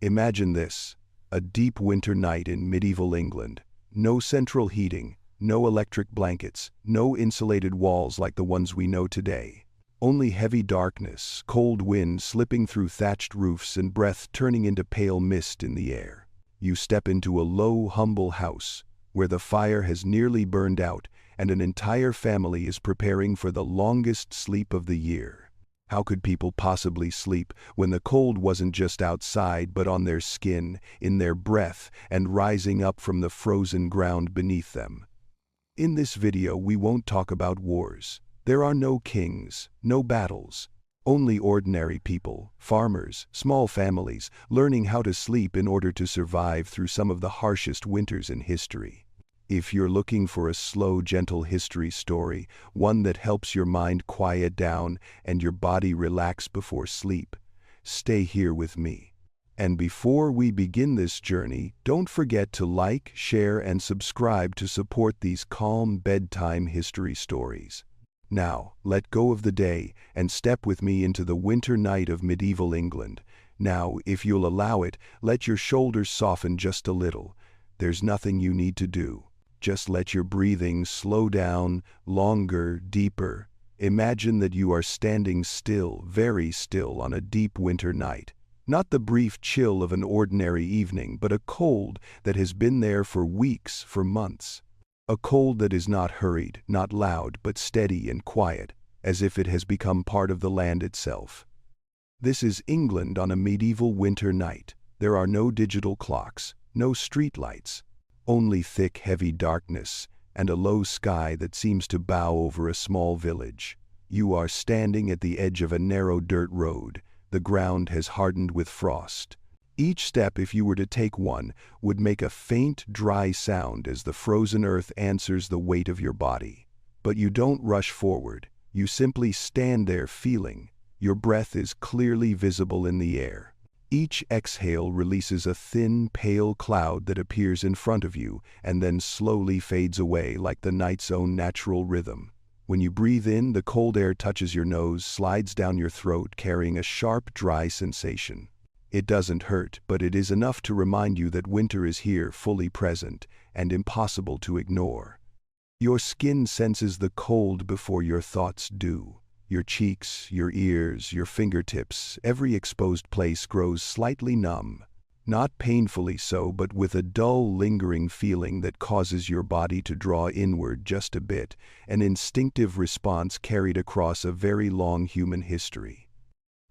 Imagine this, a deep winter night in medieval England. No central heating, no electric blankets, no insulated walls like the ones we know today. Only heavy darkness, cold wind slipping through thatched roofs and breath turning into pale mist in the air. You step into a low, humble house, where the fire has nearly burned out and an entire family is preparing for the longest sleep of the year. How could people possibly sleep when the cold wasn't just outside but on their skin, in their breath, and rising up from the frozen ground beneath them? In this video we won't talk about wars. There are no kings, no battles. Only ordinary people, farmers, small families, learning how to sleep in order to survive through some of the harshest winters in history. If you're looking for a slow, gentle history story, one that helps your mind quiet down and your body relax before sleep, stay here with me. And before we begin this journey, don't forget to like, share, and subscribe to support these calm bedtime history stories. Now, let go of the day and step with me into the winter night of medieval England. Now, if you'll allow it, let your shoulders soften just a little. There's nothing you need to do. Just let your breathing slow down, longer, deeper. Imagine that you are standing still, very still on a deep winter night. Not the brief chill of an ordinary evening, but a cold that has been there for weeks, for months. A cold that is not hurried, not loud, but steady and quiet, as if it has become part of the land itself. This is England on a medieval winter night. There are no digital clocks, no street lights. Only thick, heavy darkness, and a low sky that seems to bow over a small village. You are standing at the edge of a narrow dirt road. The ground has hardened with frost. Each step, if you were to take one, would make a faint, dry sound as the frozen earth answers the weight of your body. But you don't rush forward. You simply stand there feeling. Your breath is clearly visible in the air. Each exhale releases a thin, pale cloud that appears in front of you and then slowly fades away like the night's own natural rhythm. When you breathe in, the cold air touches your nose, slides down your throat, carrying a sharp, dry sensation. It doesn't hurt, but it is enough to remind you that winter is here, fully present, and impossible to ignore. Your skin senses the cold before your thoughts do. Your cheeks, your ears, your fingertips, every exposed place grows slightly numb. Not painfully so, but with a dull, lingering feeling that causes your body to draw inward just a bit, an instinctive response carried across a very long human history.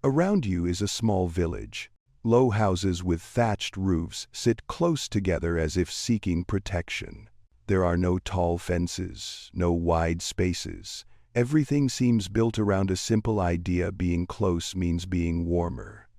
Around you is a small village. Low houses with thatched roofs sit close together as if seeking protection. There are no tall fences, no wide spaces. Everything seems built around a simple idea: being close means being warmer.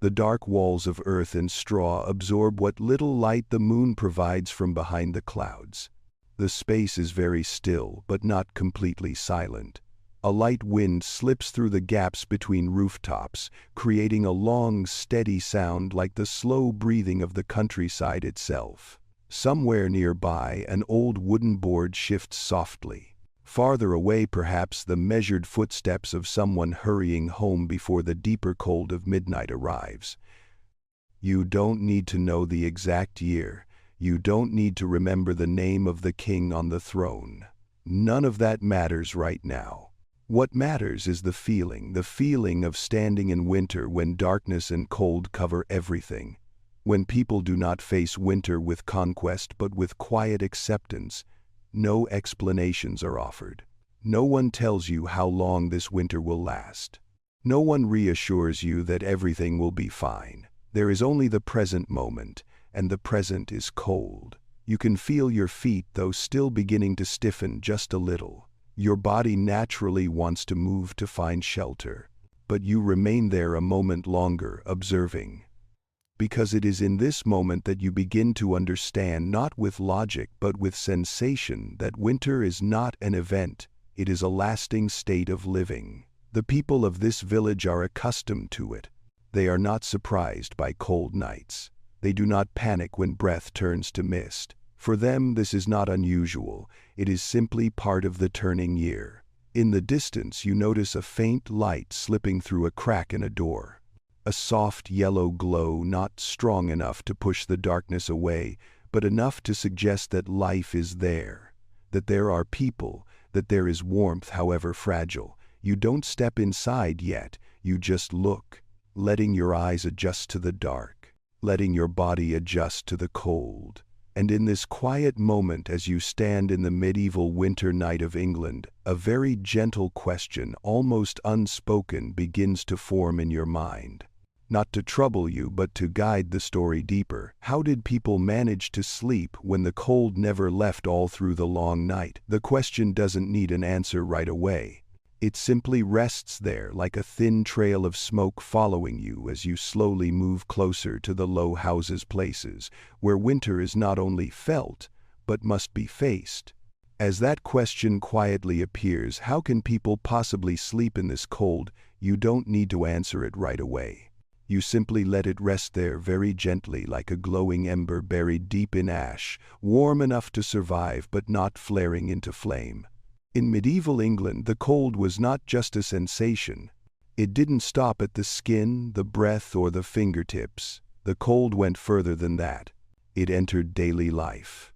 The dark walls of earth and straw absorb what little light the moon provides from behind the clouds. The space is very still, but not completely silent. A light wind slips through the gaps between rooftops, creating a long, steady sound like the slow breathing of the countryside itself. Somewhere nearby, an old wooden board shifts softly. Farther away, perhaps, the measured footsteps of someone hurrying home before the deeper cold of midnight arrives. You don't need to know the exact year. You don't need to remember the name of the king on the throne. None of that matters right now. What matters is the feeling of standing in winter when darkness and cold cover everything. When people do not face winter with conquest but with quiet acceptance. No explanations are offered. No one tells you how long this winter will last. No one reassures you that everything will be fine. There is only the present moment, and the present is cold. You can feel your feet, though still beginning to stiffen just a little. Your body naturally wants to move to find shelter. But you remain there a moment longer, observing. Because it is in this moment that you begin to understand, not with logic but with sensation, that winter is not an event, it is a lasting state of living. The people of this village are accustomed to it. They are not surprised by cold nights. They do not panic when breath turns to mist. For them this is not unusual, it is simply part of the turning year. In the distance you notice a faint light slipping through a crack in a door. A soft yellow glow, not strong enough to push the darkness away, but enough to suggest that life is there, that there are people, that there is warmth, however fragile. You don't step inside yet, you just look, letting your eyes adjust to the dark, letting your body adjust to the cold. And in this quiet moment, as you stand in the medieval winter night of England, a very gentle question, almost unspoken, begins to form in your mind. Not to trouble you, but to guide the story deeper. How did people manage to sleep when the cold never left all through the long night? The question doesn't need an answer right away. It simply rests there like a thin trail of smoke following you as you slowly move closer to the low houses, places where winter is not only felt, but must be faced. As that question quietly appears, how can people possibly sleep in this cold? You don't need to answer it right away. You simply let it rest there very gently, like a glowing ember buried deep in ash, warm enough to survive but not flaring into flame. In medieval England, the cold was not just a sensation. It didn't stop at the skin, the breath, or the fingertips. The cold went further than that. It entered daily life.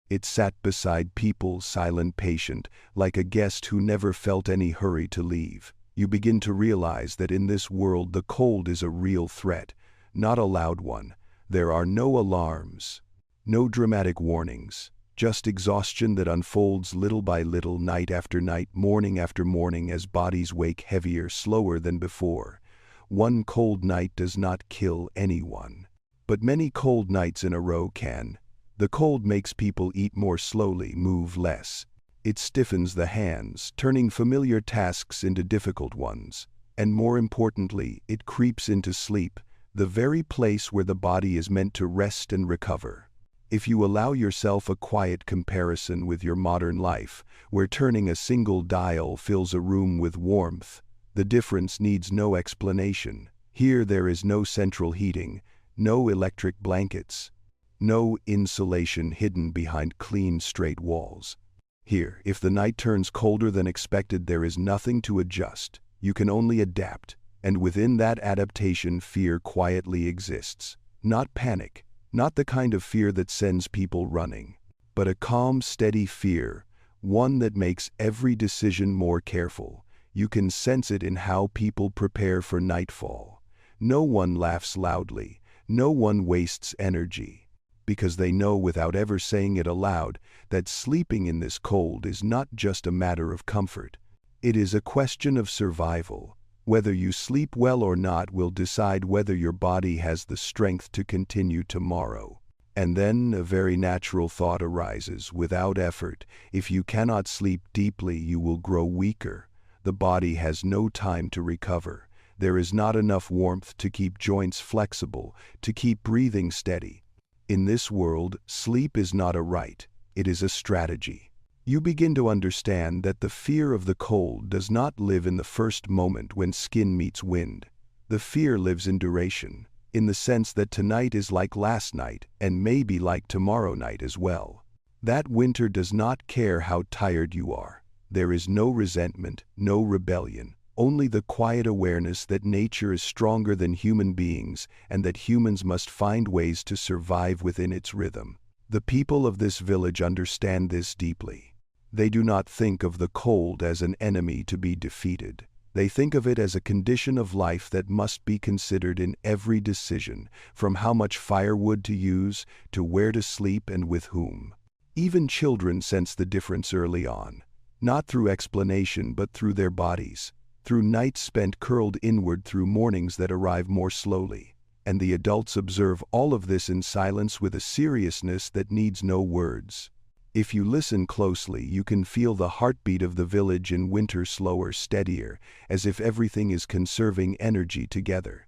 It sat beside people, silent, patient, like a guest who never felt any hurry to leave. You begin to realize that in this world the cold is a real threat, not a loud one. There are no alarms, no dramatic warnings, just exhaustion that unfolds little by little, night after night, morning after morning, as bodies wake heavier, slower than before. One cold night does not kill anyone, but many cold nights in a row can. The cold makes people eat more slowly, move less. It stiffens the hands, turning familiar tasks into difficult ones. And more importantly, it creeps into sleep, the very place where the body is meant to rest and recover. If you allow yourself a quiet comparison with your modern life, where turning a single dial fills a room with warmth, the difference needs no explanation. Here there is no central heating, no electric blankets, no insulation hidden behind clean, straight walls. Here, if the night turns colder than expected, there is nothing to adjust. You can only adapt, and within that adaptation, fear quietly exists. Not panic, not the kind of fear that sends people running, but a calm, steady fear, one that makes every decision more careful. You can sense it in how people prepare for nightfall. No one laughs loudly, no one wastes energy, because they know without ever saying it aloud that sleeping in this cold is not just a matter of comfort. It is a question of survival. Whether you sleep well or not will decide whether your body has the strength to continue tomorrow. And then a very natural thought arises. Without effort, if you cannot sleep deeply, you will grow weaker. The body has no time to recover. There is not enough warmth to keep joints flexible, to keep breathing steady. In this world, sleep is not a right, it is a strategy. You begin to understand that the fear of the cold does not live in the first moment when skin meets wind. The fear lives in duration, in the sense that tonight is like last night and may be like tomorrow night as well. That winter does not care how tired you are. There is no resentment, no rebellion, only the quiet awareness that nature is stronger than human beings and that humans must find ways to survive within its rhythm. The people of this village understand this deeply. They do not think of the cold as an enemy to be defeated. They think of it as a condition of life that must be considered in every decision, from how much firewood to use to where to sleep and with whom. Even children sense the difference early on, not through explanation but through their bodies, through nights spent curled inward, through mornings that arrive more slowly. And the adults observe all of this in silence with a seriousness that needs no words. If you listen closely, you can feel the heartbeat of the village in winter, slower, steadier, as if everything is conserving energy together.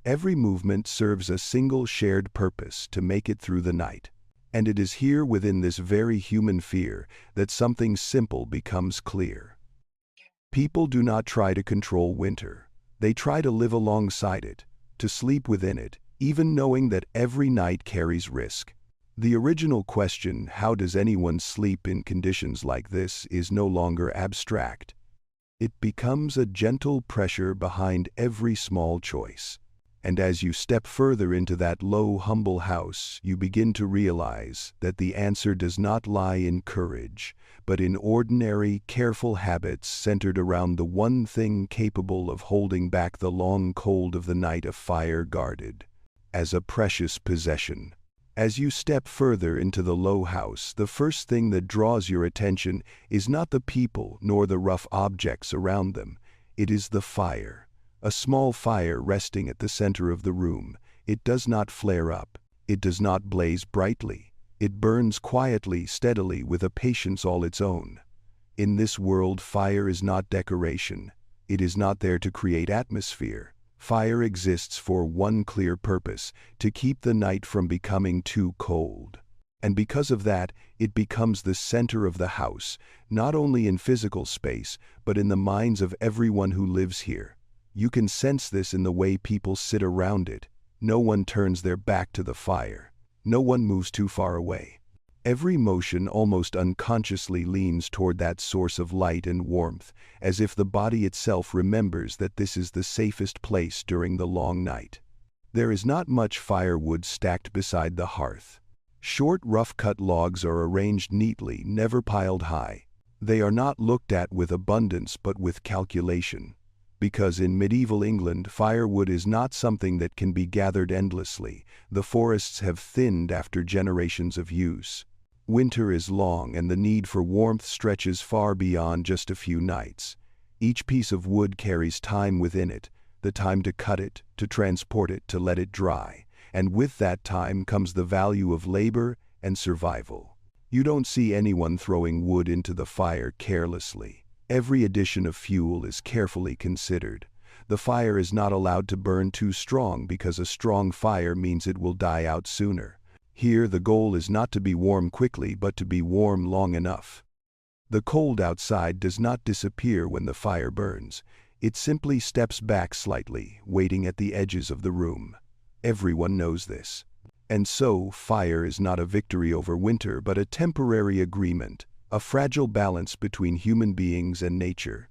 Every movement serves a single shared purpose: to make it through the night. And it is here, within this very human fear, that something simple becomes clear. People do not try to control winter. They try to live alongside it, to sleep within it, even knowing that every night carries risk. The original question, how does anyone sleep in conditions like this, is no longer abstract. It becomes a gentle pressure behind every small choice. And as you step further into that low, humble house, you begin to realize that the answer does not lie in courage, but in ordinary, careful habits centered around the one thing capable of holding back the long cold of the night, a fire guarded as a precious possession. As you step further into the low house, the first thing that draws your attention is not the people nor the rough objects around them. It is the fire. A small fire resting at the center of the room. It does not flare up. It does not blaze brightly. It burns quietly, steadily, with a patience all its own. In this world, fire is not decoration. It is not there to create atmosphere. Fire exists for one clear purpose: to keep the night from becoming too cold. And because of that, it becomes the center of the house, not only in physical space, but in the minds of everyone who lives here. You can sense this in the way people sit around it. No one turns their back to the fire. No one moves too far away. Every motion almost unconsciously leans toward that source of light and warmth, as if the body itself remembers that this is the safest place during the long night. There is not much firewood stacked beside the hearth. Short, rough-cut logs are arranged neatly, never piled high. They are not looked at with abundance but with calculation. Because in medieval England, firewood is not something that can be gathered endlessly. The forests have thinned after generations of use. Winter is long, and the need for warmth stretches far beyond just a few nights. Each piece of wood carries time within it, the time to cut it, to transport it, to let it dry. And with that time comes the value of labor and survival. You don't see anyone throwing wood into the fire carelessly. Every addition of fuel is carefully considered. The fire is not allowed to burn too strong, because a strong fire means it will die out sooner. Here, the goal is not to be warm quickly, but to be warm long enough. The cold outside does not disappear when the fire burns. It simply steps back slightly, waiting at the edges of the room. Everyone knows this. And so, fire is not a victory over winter, but a temporary agreement, a fragile balance between human beings and nature.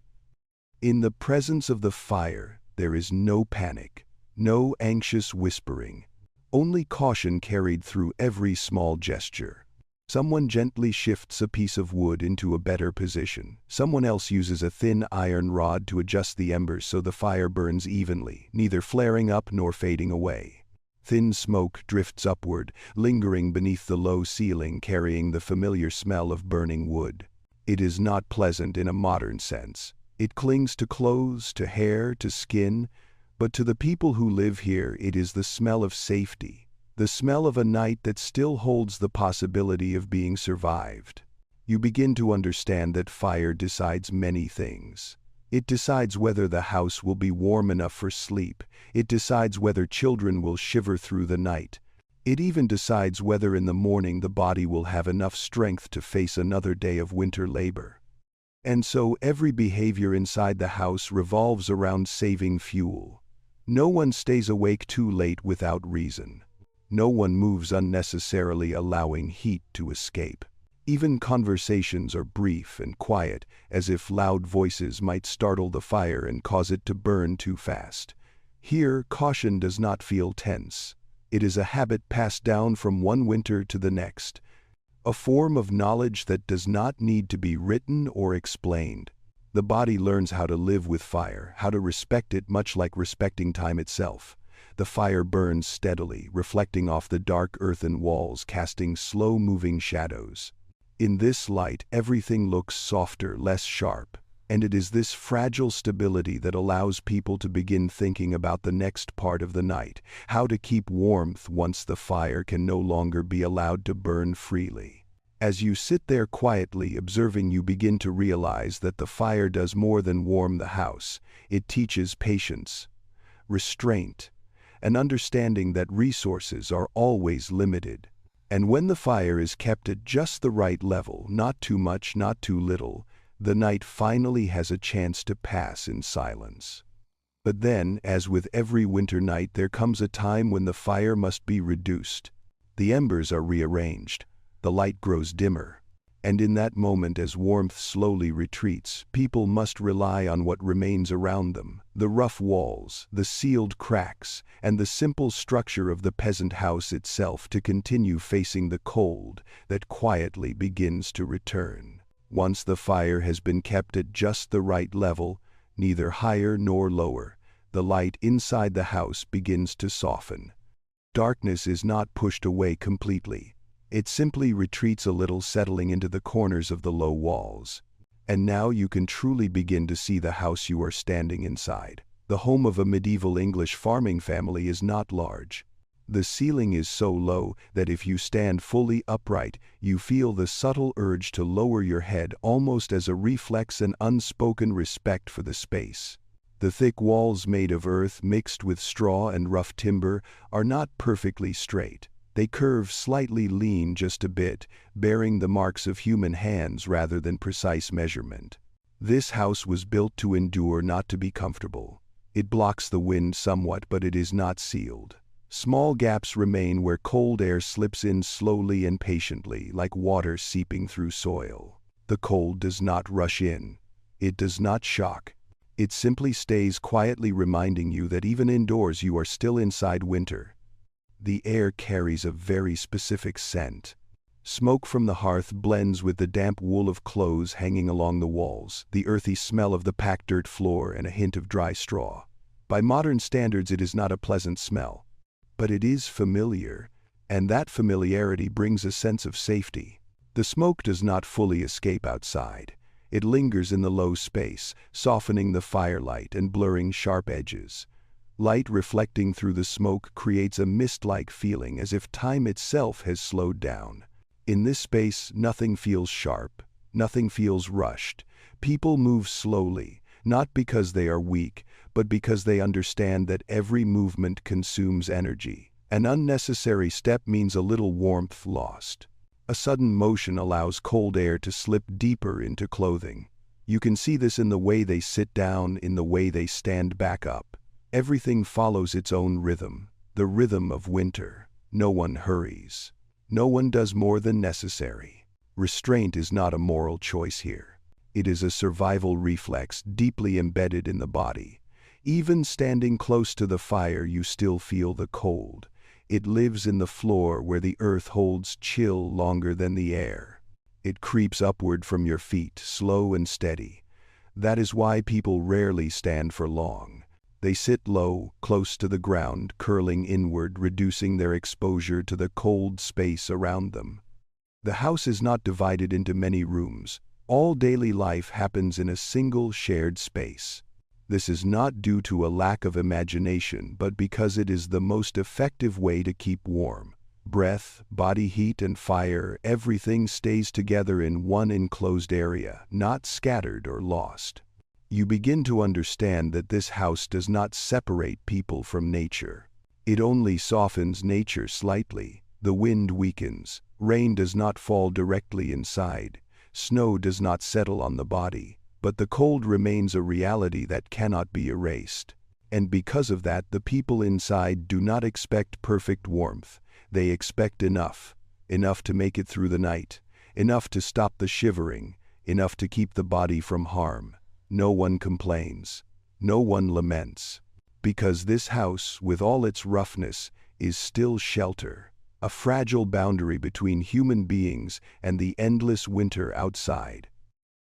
In the presence of the fire, there is no panic, no anxious whispering, only caution carried through every small gesture. Someone gently shifts a piece of wood into a better position. Someone else uses a thin iron rod to adjust the embers so the fire burns evenly, neither flaring up nor fading away. Thin smoke drifts upward, lingering beneath the low ceiling, carrying the familiar smell of burning wood. It is not pleasant in a modern sense. It clings to clothes, to hair, to skin, but to the people who live here, it is the smell of safety, the smell of a night that still holds the possibility of being survived. You begin to understand that fire decides many things. It decides whether the house will be warm enough for sleep. It decides whether children will shiver through the night. It even decides whether in the morning the body will have enough strength to face another day of winter labor. And so every behavior inside the house revolves around saving fuel. No one stays awake too late without reason. No one moves unnecessarily, allowing heat to escape. Even conversations are brief and quiet, as if loud voices might startle the fire and cause it to burn too fast. Here, caution does not feel tense. It is a habit passed down from one winter to the next, a form of knowledge that does not need to be written or explained. The body learns how to live with fire, how to respect it, much like respecting time itself. The fire burns steadily, reflecting off the dark earthen walls, casting slow-moving shadows. In this light, everything looks softer, less sharp, and it is this fragile stability that allows people to begin thinking about the next part of the night, how to keep warmth once the fire can no longer be allowed to burn freely. As you sit there quietly observing, you begin to realize that the fire does more than warm the house. It teaches patience, restraint, and understanding that resources are always limited. And when the fire is kept at just the right level, not too much, not too little, the night finally has a chance to pass in silence. But then, as with every winter night, there comes a time when the fire must be reduced. The embers are rearranged. The light grows dimmer. And in that moment, as warmth slowly retreats, people must rely on what remains around them: the rough walls, the sealed cracks, and the simple structure of the peasant house itself to continue facing the cold that quietly begins to return. Once the fire has been kept at just the right level, neither higher nor lower, the light inside the house begins to soften. Darkness is not pushed away completely. It simply retreats a little, settling into the corners of the low walls. And now you can truly begin to see the house you are standing inside. The home of a medieval English farming family is not large. The ceiling is so low that if you stand fully upright, you feel the subtle urge to lower your head, almost as a reflex and unspoken respect for the space. The thick walls, made of earth mixed with straw and rough timber, are not perfectly straight. They curve slightly, lean just a bit, bearing the marks of human hands rather than precise measurement. This house was built to endure, not to be comfortable. It blocks the wind somewhat, but it is not sealed. Small gaps remain where cold air slips in slowly and patiently, like water seeping through soil. The cold does not rush in. It does not shock. It simply stays, quietly reminding you that even indoors you are still inside winter. The air carries a very specific scent. Smoke from the hearth blends with the damp wool of clothes hanging along the walls, the earthy smell of the packed dirt floor, and a hint of dry straw. By modern standards, it is not a pleasant smell. But it is familiar, and that familiarity brings a sense of safety. The smoke does not fully escape outside. It lingers in the low space, softening the firelight and blurring sharp edges. Light reflecting through the smoke creates a mist-like feeling, as if time itself has slowed down. In this space, nothing feels sharp, nothing feels rushed. People move slowly, not because they are weak, but because they understand that every movement consumes energy. An unnecessary step means a little warmth lost. A sudden motion allows cold air to slip deeper into clothing. You can see this in the way they sit down, in the way they stand back up. Everything follows its own rhythm, the rhythm of winter. No one hurries. No one does more than necessary. Restraint is not a moral choice here. It is a survival reflex deeply embedded in the body. Even standing close to the fire, you still feel the cold. It lives in the floor, where the earth holds chill longer than the air. It creeps upward from your feet, slow and steady. That is why people rarely stand for long. They sit low, close to the ground, curling inward, reducing their exposure to the cold space around them. The house is not divided into many rooms. All daily life happens in a single shared space. This is not due to a lack of imagination, but because it is the most effective way to keep warm. Breath, body heat, and fire, everything stays together in one enclosed area, not scattered or lost. You begin to understand that this house does not separate people from nature. It only softens nature slightly. The wind weakens. Rain does not fall directly inside. Snow does not settle on the body. But the cold remains a reality that cannot be erased. And because of that, the people inside do not expect perfect warmth. They expect enough. Enough to make it through the night. Enough to stop the shivering. Enough to keep the body from harm. No one complains. No one laments. Because this house, with all its roughness, is still shelter. A fragile boundary between human beings and the endless winter outside.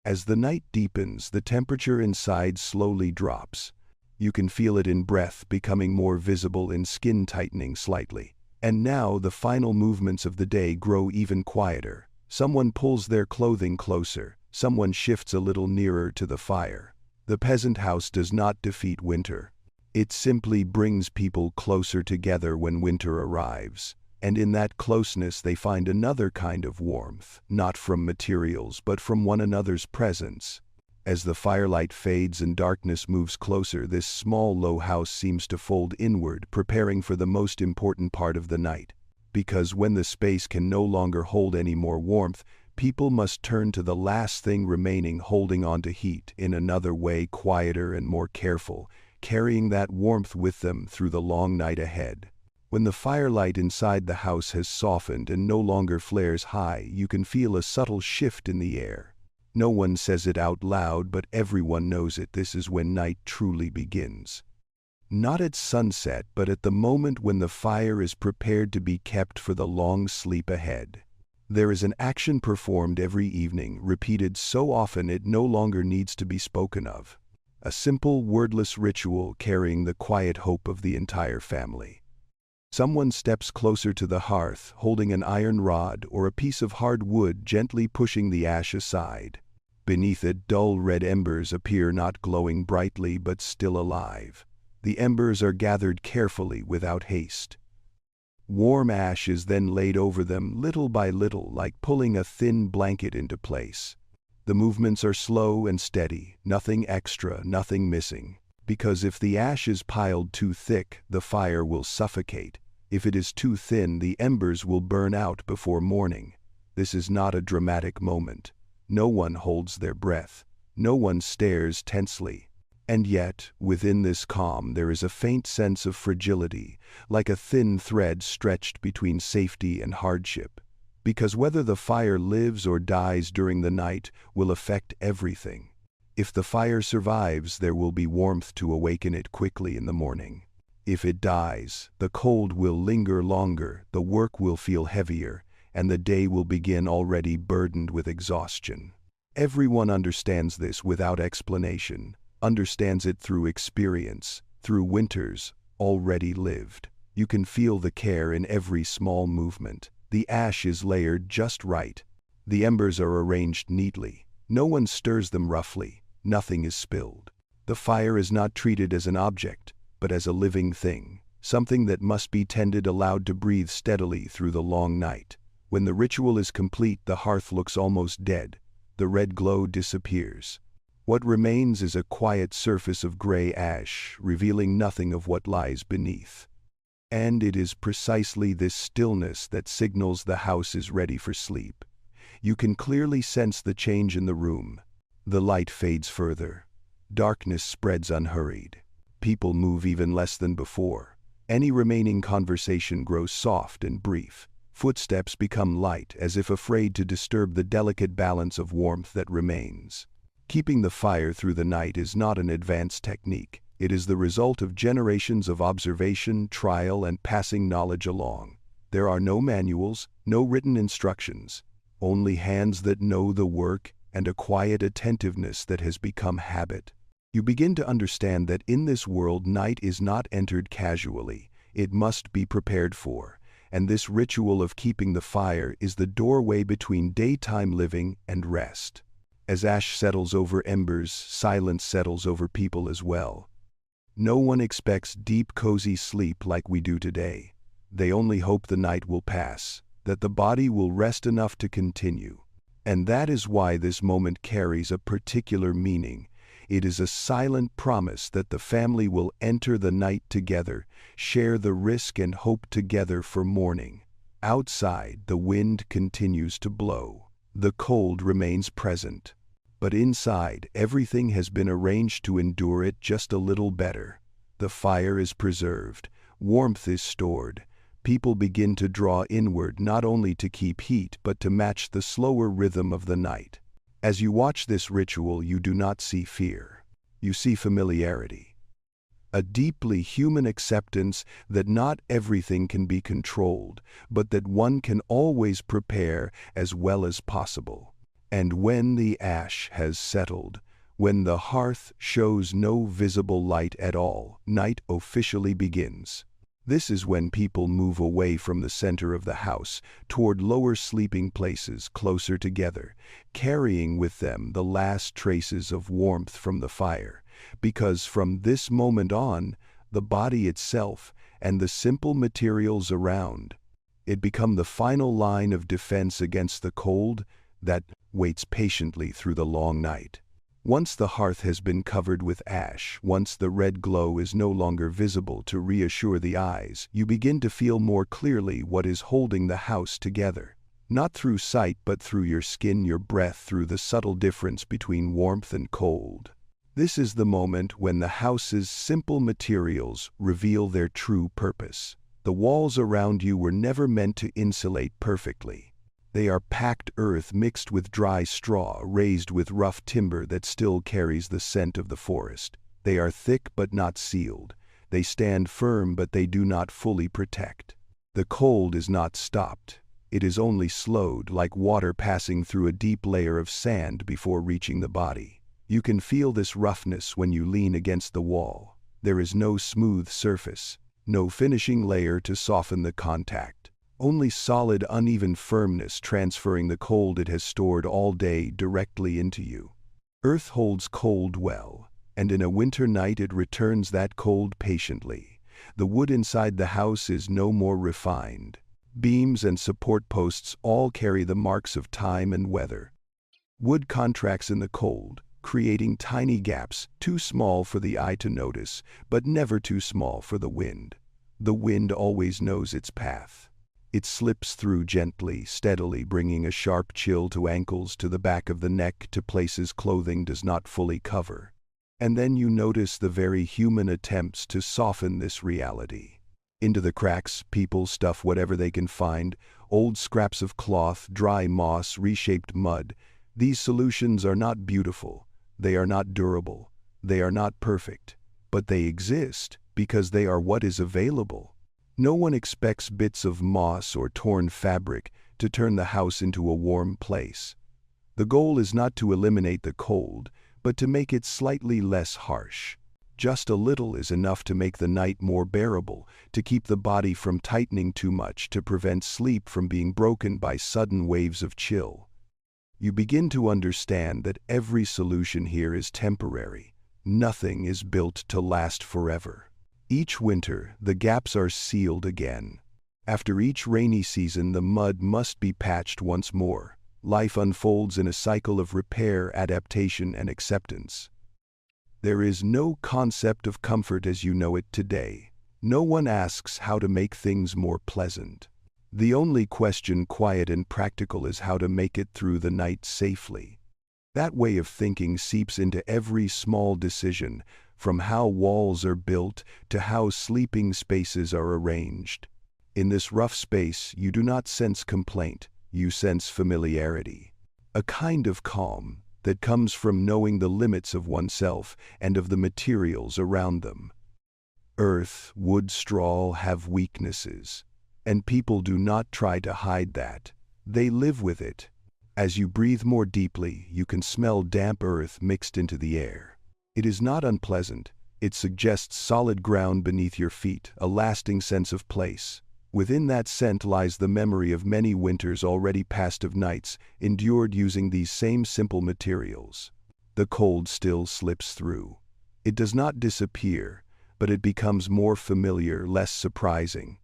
As the night deepens, the temperature inside slowly drops. You can feel it in breath becoming more visible, in skin tightening slightly. And now the final movements of the day grow even quieter. Someone pulls their clothing closer. Someone shifts a little nearer to the fire. The peasant house does not defeat winter. It simply brings people closer together when winter arrives. And in that closeness they find another kind of warmth, not from materials but from one another's presence. As the firelight fades and darkness moves closer, this small low house seems to fold inward, preparing for the most important part of the night. Because when the space can no longer hold any more warmth, people must turn to the last thing remaining, holding on to heat, in another way, quieter and more careful, carrying that warmth with them through the long night ahead. When the firelight inside the house has softened and no longer flares high, you can feel a subtle shift in the air. No one says it out loud, but everyone knows it. This is when night truly begins. Not at sunset, but at the moment when the fire is prepared to be kept for the long sleep ahead. There is an action performed every evening, repeated so often it no longer needs to be spoken of. A simple, wordless ritual carrying the quiet hope of the entire family. Someone steps closer to the hearth, holding an iron rod or a piece of hard wood, gently pushing the ash aside. Beneath it, dull red embers appear, not glowing brightly but still alive. The embers are gathered carefully without haste. Warm ash is then laid over them little by little, like pulling a thin blanket into place. The movements are slow and steady, nothing extra, nothing missing. Because if the ash is piled too thick, the fire will suffocate. If it is too thin, the embers will burn out before morning. This is not a dramatic moment. No one holds their breath. No one stares tensely. And yet, within this calm there is a faint sense of fragility, like a thin thread stretched between safety and hardship. Because whether the fire lives or dies during the night will affect everything. If the fire survives, there will be warmth to awaken it quickly in the morning. If it dies, the cold will linger longer, the work will feel heavier, and the day will begin already burdened with exhaustion. Everyone understands this without explanation. Understands it through experience, through winters already lived. You can feel the care in every small movement. The ash is layered just right. The embers are arranged neatly. No one stirs them roughly. Nothing is spilled. The fire is not treated as an object, but as a living thing, something that must be tended, allowed to breathe steadily through the long night. When the ritual is complete, the hearth looks almost dead. The red glow disappears. What remains is a quiet surface of gray ash, revealing nothing of what lies beneath. And it is precisely this stillness that signals the house is ready for sleep. You can clearly sense the change in the room. The light fades further. Darkness spreads unhurried. People move even less than before. Any remaining conversation grows soft and brief. Footsteps become light, as if afraid to disturb the delicate balance of warmth that remains. Keeping the fire through the night is not an advanced technique. It is the result of generations of observation, trial, and passing knowledge along. There are no manuals, no written instructions, only hands that know the work and a quiet attentiveness that has become habit. You begin to understand that in this world, night is not entered casually. It must be prepared for, and this ritual of keeping the fire is the doorway between daytime living and rest. As ash settles over embers, silence settles over people as well. No one expects deep, cozy sleep like we do today. They only hope the night will pass, that the body will rest enough to continue. And that is why this moment carries a particular meaning. It is a silent promise that the family will enter the night together, share the risk and hope together for morning. Outside, the wind continues to blow. The cold remains present. But inside, everything has been arranged to endure it just a little better. The fire is preserved, warmth is stored. People begin to draw inward, not only to keep heat but to match the slower rhythm of the night. As you watch this ritual, you do not see fear. You see familiarity. A deeply human acceptance that not everything can be controlled, but that one can always prepare as well as possible. And when the ash has settled, when the hearth shows no visible light at all, night officially begins. This is when people move away from the center of the house, toward lower sleeping places closer together, carrying with them the last traces of warmth from the fire, because from this moment on, the body itself and the simple materials around it become the final line of defense against the cold that waits patiently through the long night. Once the hearth has been covered with ash, once the red glow is no longer visible to reassure the eyes, you begin to feel more clearly what is holding the house together. Not through sight but through your skin, your breath, through the subtle difference between warmth and cold. This is the moment when the house's simple materials reveal their true purpose. The walls around you were never meant to insulate perfectly. They are packed earth mixed with dry straw, raised with rough timber that still carries the scent of the forest. They are thick but not sealed. They stand firm but they do not fully protect. The cold is not stopped. It is only slowed, like water passing through a deep layer of sand before reaching the body. You can feel this roughness when you lean against the wall. There is no smooth surface, no finishing layer to soften the contact. Only solid, uneven firmness transferring the cold it has stored all day directly into you. Earth holds cold well, and in a winter night it returns that cold patiently. The wood inside the house is no more refined. Beams and support posts all carry the marks of time and weather. Wood contracts in the cold, creating tiny gaps, too small for the eye to notice, but never too small for the wind. The wind always knows its path. It slips through gently, steadily, bringing a sharp chill to ankles, to the back of the neck, to places clothing does not fully cover. And then you notice the very human attempts to soften this reality. Into the cracks, people stuff whatever they can find: old scraps of cloth, dry moss, reshaped mud. These solutions are not beautiful, they are not durable, they are not perfect, but they exist because they are what is available. No one expects bits of moss or torn fabric to turn the house into a warm place. The goal is not to eliminate the cold, but to make it slightly less harsh. Just a little is enough to make the night more bearable, to keep the body from tightening too much, to prevent sleep from being broken by sudden waves of chill. You begin to understand that every solution here is temporary. Nothing is built to last forever. Each winter, the gaps are sealed again. After each rainy season, the mud must be patched once more. Life unfolds in a cycle of repair, adaptation, and acceptance. There is no concept of comfort as you know it today. No one asks how to make things more pleasant. The only question, quiet and practical, is how to make it through the night safely. That way of thinking seeps into every small decision, from how walls are built to how sleeping spaces are arranged. In this rough space, you do not sense complaint, you sense familiarity. A kind of calm that comes from knowing the limits of oneself and of the materials around them. Earth, wood, straw have weaknesses, and people do not try to hide that. They live with it. As you breathe more deeply, you can smell damp earth mixed into the air. It is not unpleasant. It suggests solid ground beneath your feet, a lasting sense of place. Within that scent lies the memory of many winters already passed, of nights endured using these same simple materials. The cold still slips through. It does not disappear, but it becomes more familiar, less surprising.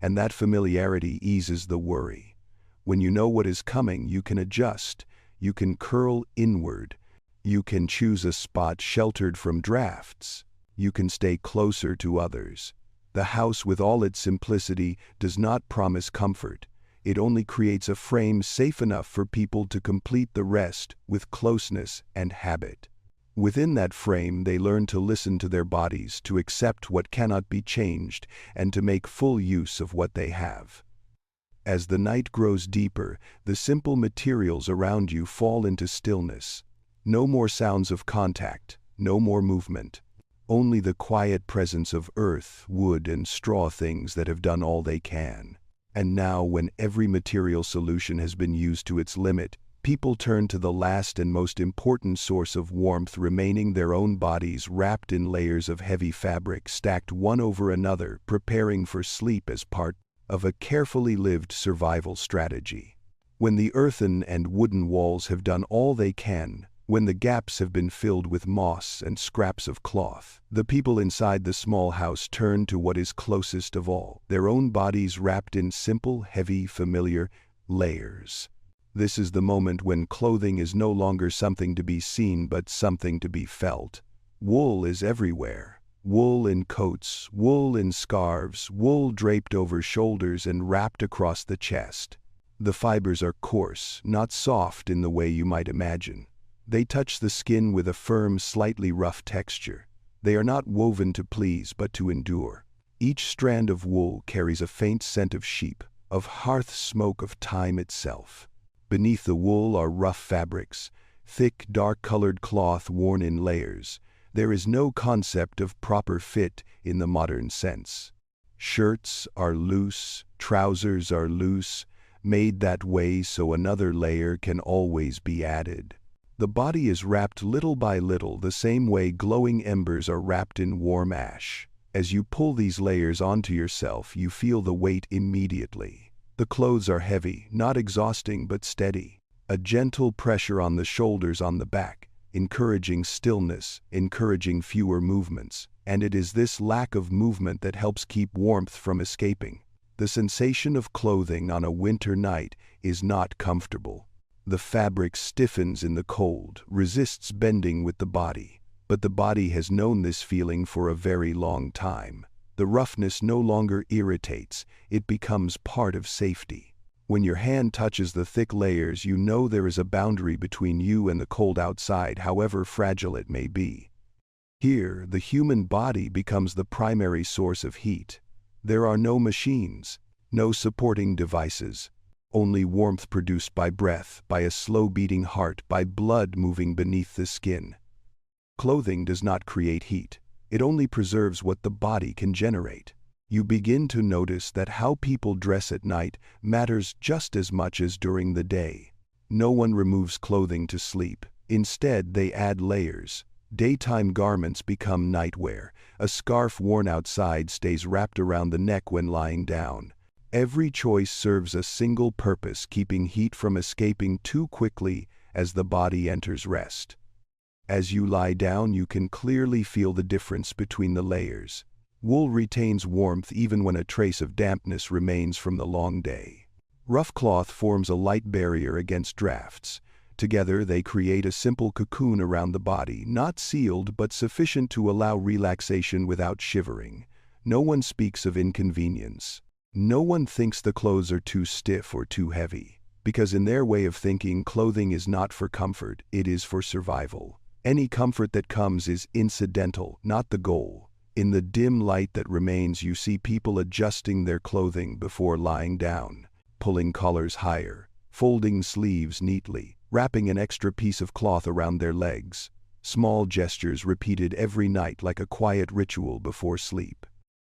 And that familiarity eases the worry. When you know what is coming, you can adjust. You can curl inward. You can choose a spot sheltered from drafts. You can stay closer to others. The house, with all its simplicity, does not promise comfort. It only creates a frame safe enough for people to complete the rest with closeness and habit. Within that frame, they learn to listen to their bodies, to accept what cannot be changed, and to make full use of what they have. As the night grows deeper, the simple materials around you fall into stillness. No more sounds of contact, no more movement. Only the quiet presence of earth, wood, and straw, things that have done all they can. And now, when every material solution has been used to its limit, people turn to the last and most important source of warmth remaining: their own bodies, wrapped in layers of heavy fabric, stacked one over another, preparing for sleep as part of a carefully lived survival strategy. When the earthen and wooden walls have done all they can, when the gaps have been filled with moss and scraps of cloth, the people inside the small house turn to what is closest of all: their own bodies, wrapped in simple, heavy, familiar layers. This is the moment when clothing is no longer something to be seen but something to be felt. Wool is everywhere. Wool in coats, wool in scarves, wool draped over shoulders and wrapped across the chest. The fibers are coarse, not soft in the way you might imagine. They touch the skin with a firm, slightly rough texture. They are not woven to please but to endure. Each strand of wool carries a faint scent of sheep, of hearth smoke, of time itself. Beneath the wool are rough fabrics, thick, dark-colored cloth worn in layers. There is no concept of proper fit in the modern sense. Shirts are loose, trousers are loose, made that way so another layer can always be added. The body is wrapped little by little, the same way glowing embers are wrapped in warm ash. As you pull these layers onto yourself, you feel the weight immediately. The clothes are heavy, not exhausting but steady. A gentle pressure on the shoulders, on the back, encouraging stillness, encouraging fewer movements. And it is this lack of movement that helps keep warmth from escaping. The sensation of clothing on a winter night is not comfortable. The fabric stiffens in the cold, resists bending with the body. But the body has known this feeling for a very long time. The roughness no longer irritates, it becomes part of safety. When your hand touches the thick layers, you know there is a boundary between you and the cold outside, however fragile it may be. Here, the human body becomes the primary source of heat. There are no machines, no supporting devices, only warmth produced by breath, by a slow-beating heart, by blood moving beneath the skin. Clothing does not create heat. It only preserves what the body can generate. You begin to notice that how people dress at night matters just as much as during the day. No one removes clothing to sleep. Instead, they add layers. Daytime garments become nightwear. A scarf worn outside stays wrapped around the neck when lying down. Every choice serves a single purpose, keeping heat from escaping too quickly as the body enters rest. As you lie down, you can clearly feel the difference between the layers. Wool retains warmth even when a trace of dampness remains from the long day. Rough cloth forms a light barrier against drafts. Together they create a simple cocoon around the body, not sealed but sufficient to allow relaxation without shivering. No one speaks of inconvenience. No one thinks the clothes are too stiff or too heavy, because in their way of thinking, clothing is not for comfort, it is for survival. Any comfort that comes is incidental, not the goal. In the dim light that remains, you see people adjusting their clothing before lying down, pulling collars higher, folding sleeves neatly, wrapping an extra piece of cloth around their legs. Small gestures repeated every night like a quiet ritual before sleep.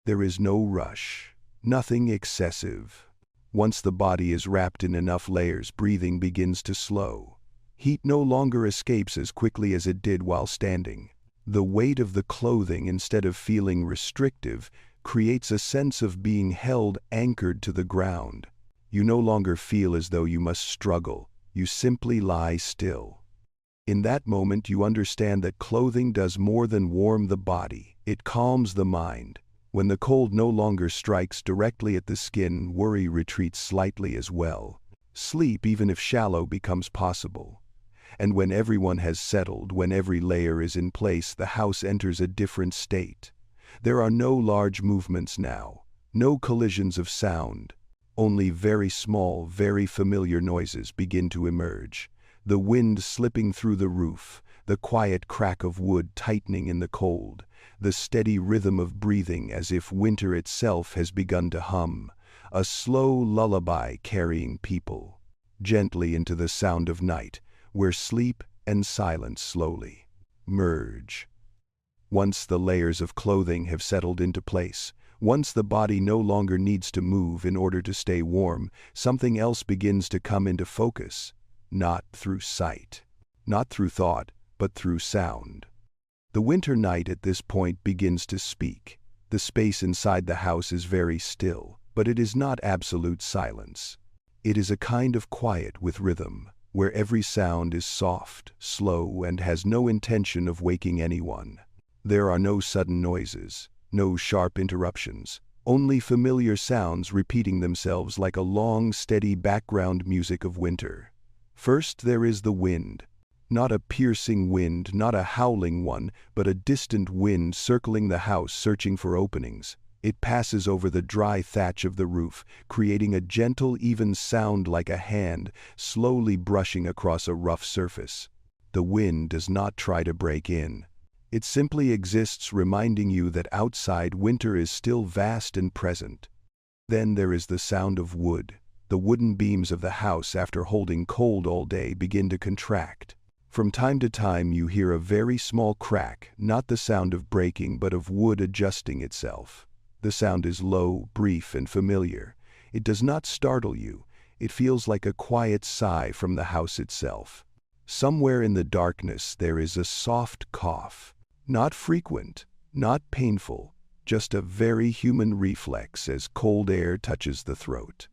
There is no rush, nothing excessive. Once the body is wrapped in enough layers, breathing begins to slow. Heat no longer escapes as quickly as it did while standing. The weight of the clothing, instead of feeling restrictive, creates a sense of being held, anchored to the ground. You no longer feel as though you must struggle. You simply lie still. In that moment, you understand that clothing does more than warm the body. It calms the mind. When the cold no longer strikes directly at the skin, worry retreats slightly as well. Sleep, even if shallow, becomes possible. And when everyone has settled, when every layer is in place, the house enters a different state. There are no large movements now, no collisions of sound. Only very small, very familiar noises begin to emerge. The wind slipping through the roof, the quiet crack of wood tightening in the cold, the steady rhythm of breathing as if winter itself has begun to hum, a slow lullaby carrying people gently into the sound of night, where sleep and silence slowly merge. Once the layers of clothing have settled into place, once the body no longer needs to move in order to stay warm, something else begins to come into focus, not through sight, not through thought, but through sound. The winter night at this point begins to speak. The space inside the house is very still, but it is not absolute silence. It is a kind of quiet with rhythm, where every sound is soft, slow, and has no intention of waking anyone. There are no sudden noises, no sharp interruptions, only familiar sounds repeating themselves like a long, steady background music of winter. First there is the wind. Not a piercing wind, not a howling one, but a distant wind circling the house, searching for openings. It passes over the dry thatch of the roof, creating a gentle, even sound like a hand slowly brushing across a rough surface. The wind does not try to break in. It simply exists, reminding you that outside winter is still vast and present. Then there is the sound of wood. The wooden beams of the house, after holding cold all day, begin to contract. From time to time you hear a very small crack, not the sound of breaking but of wood adjusting itself. The sound is low, brief, and familiar. It does not startle you. It feels like a quiet sigh from the house itself. Somewhere in the darkness there is a soft cough. Not frequent, not painful, just a very human reflex as cold air touches the throat.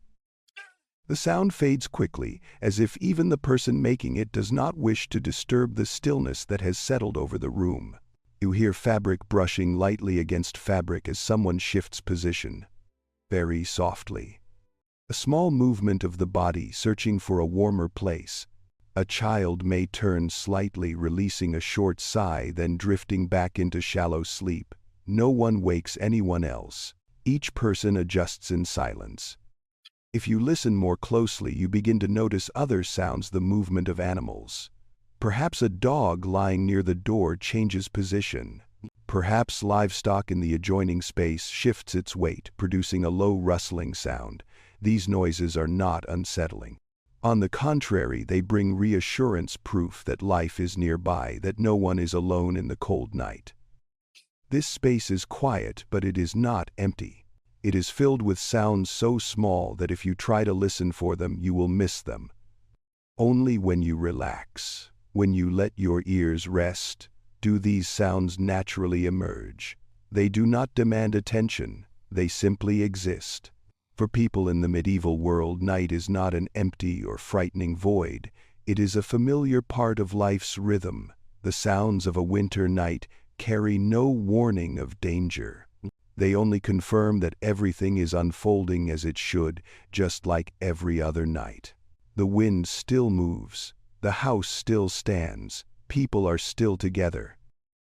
The sound fades quickly, as if even the person making it does not wish to disturb the stillness that has settled over the room. You hear fabric brushing lightly against fabric as someone shifts position. Very softly. A small movement of the body searching for a warmer place. A child may turn slightly, releasing a short sigh, then drifting back into shallow sleep. No one wakes anyone else. Each person adjusts in silence. If you listen more closely, you begin to notice other sounds, the movement of animals. Perhaps a dog lying near the door changes position. Perhaps livestock in the adjoining space shifts its weight, producing a low rustling sound. These noises are not unsettling. On the contrary, they bring reassurance, proof that life is nearby, that no one is alone in the cold night. This space is quiet, but it is not empty. It is filled with sounds so small that if you try to listen for them, you will miss them. Only when you relax, when you let your ears rest, do these sounds naturally emerge. They do not demand attention, they simply exist. For people in the medieval world, night is not an empty or frightening void. It is a familiar part of life's rhythm. The sounds of a winter night carry no warning of danger. They only confirm that everything is unfolding as it should, just like every other night. The wind still moves. The house still stands. People are still together.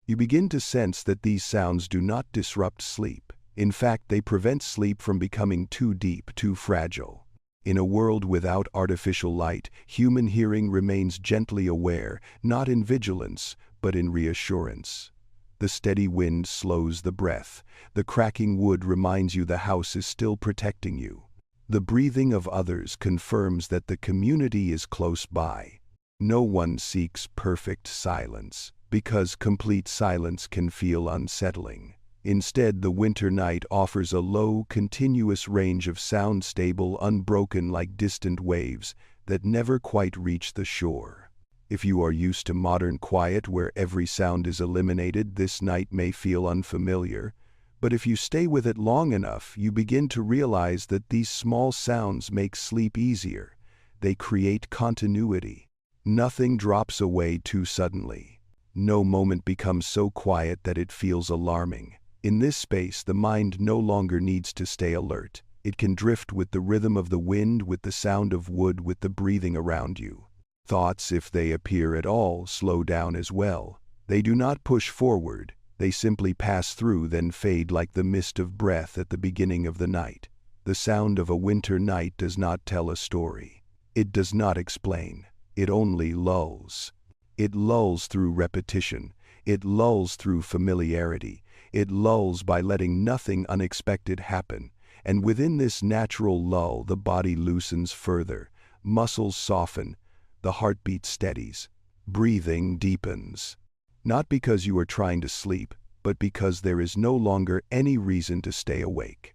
You begin to sense that these sounds do not disrupt sleep. In fact, they prevent sleep from becoming too deep, too fragile. In a world without artificial light, human hearing remains gently aware, not in vigilance, but in reassurance. The steady wind slows the breath. The cracking wood reminds you the house is still protecting you. The breathing of others confirms that the community is close by. No one seeks perfect silence, because complete silence can feel unsettling. Instead, the winter night offers a low, continuous range of sound, stable, unbroken like distant waves that never quite reach the shore. If you are used to modern quiet where every sound is eliminated, this night may feel unfamiliar. But if you stay with it long enough, you begin to realize that these small sounds make sleep easier. They create continuity. Nothing drops away too suddenly. No moment becomes so quiet that it feels alarming. In this space, the mind no longer needs to stay alert. It can drift with the rhythm of the wind, with the sound of wood, with the breathing around you. Thoughts, if they appear at all, slow down as well. They do not push forward. They simply pass through, then fade like the mist of breath at the beginning of the night. The sound of a winter night does not tell a story. It does not explain. It only lulls. It lulls through repetition. It lulls through familiarity. It lulls by letting nothing unexpected happen. And within this natural lull, the body loosens further. Muscles soften. The heartbeat steadies. Breathing deepens. Not because you are trying to sleep, but because there is no longer any reason to stay awake.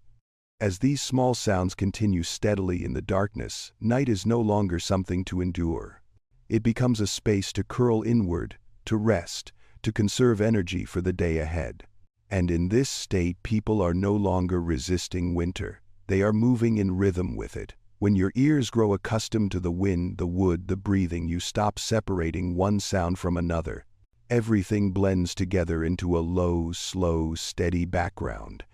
As these small sounds continue steadily in the darkness, night is no longer something to endure. It becomes a space to curl inward, to rest, to conserve energy for the day ahead. And in this state, people are no longer resisting winter. They are moving in rhythm with it. When your ears grow accustomed to the wind, the wood, the breathing, you stop separating one sound from another. Everything blends together into a low, slow, steady background.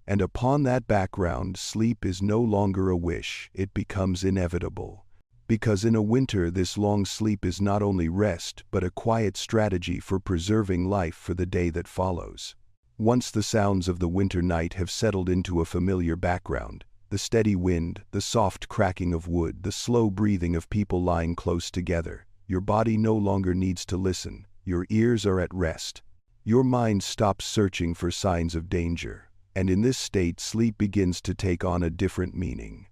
And upon that background, sleep is no longer a wish, it becomes inevitable. Because in a winter, this long sleep is not only rest, but a quiet strategy for preserving life for the day that follows. Once the sounds of the winter night have settled into a familiar background, the steady wind, the soft cracking of wood, the slow breathing of people lying close together, your body no longer needs to listen. Your ears are at rest. Your mind stops searching for signs of danger, and in this state sleep begins to take on a different meaning.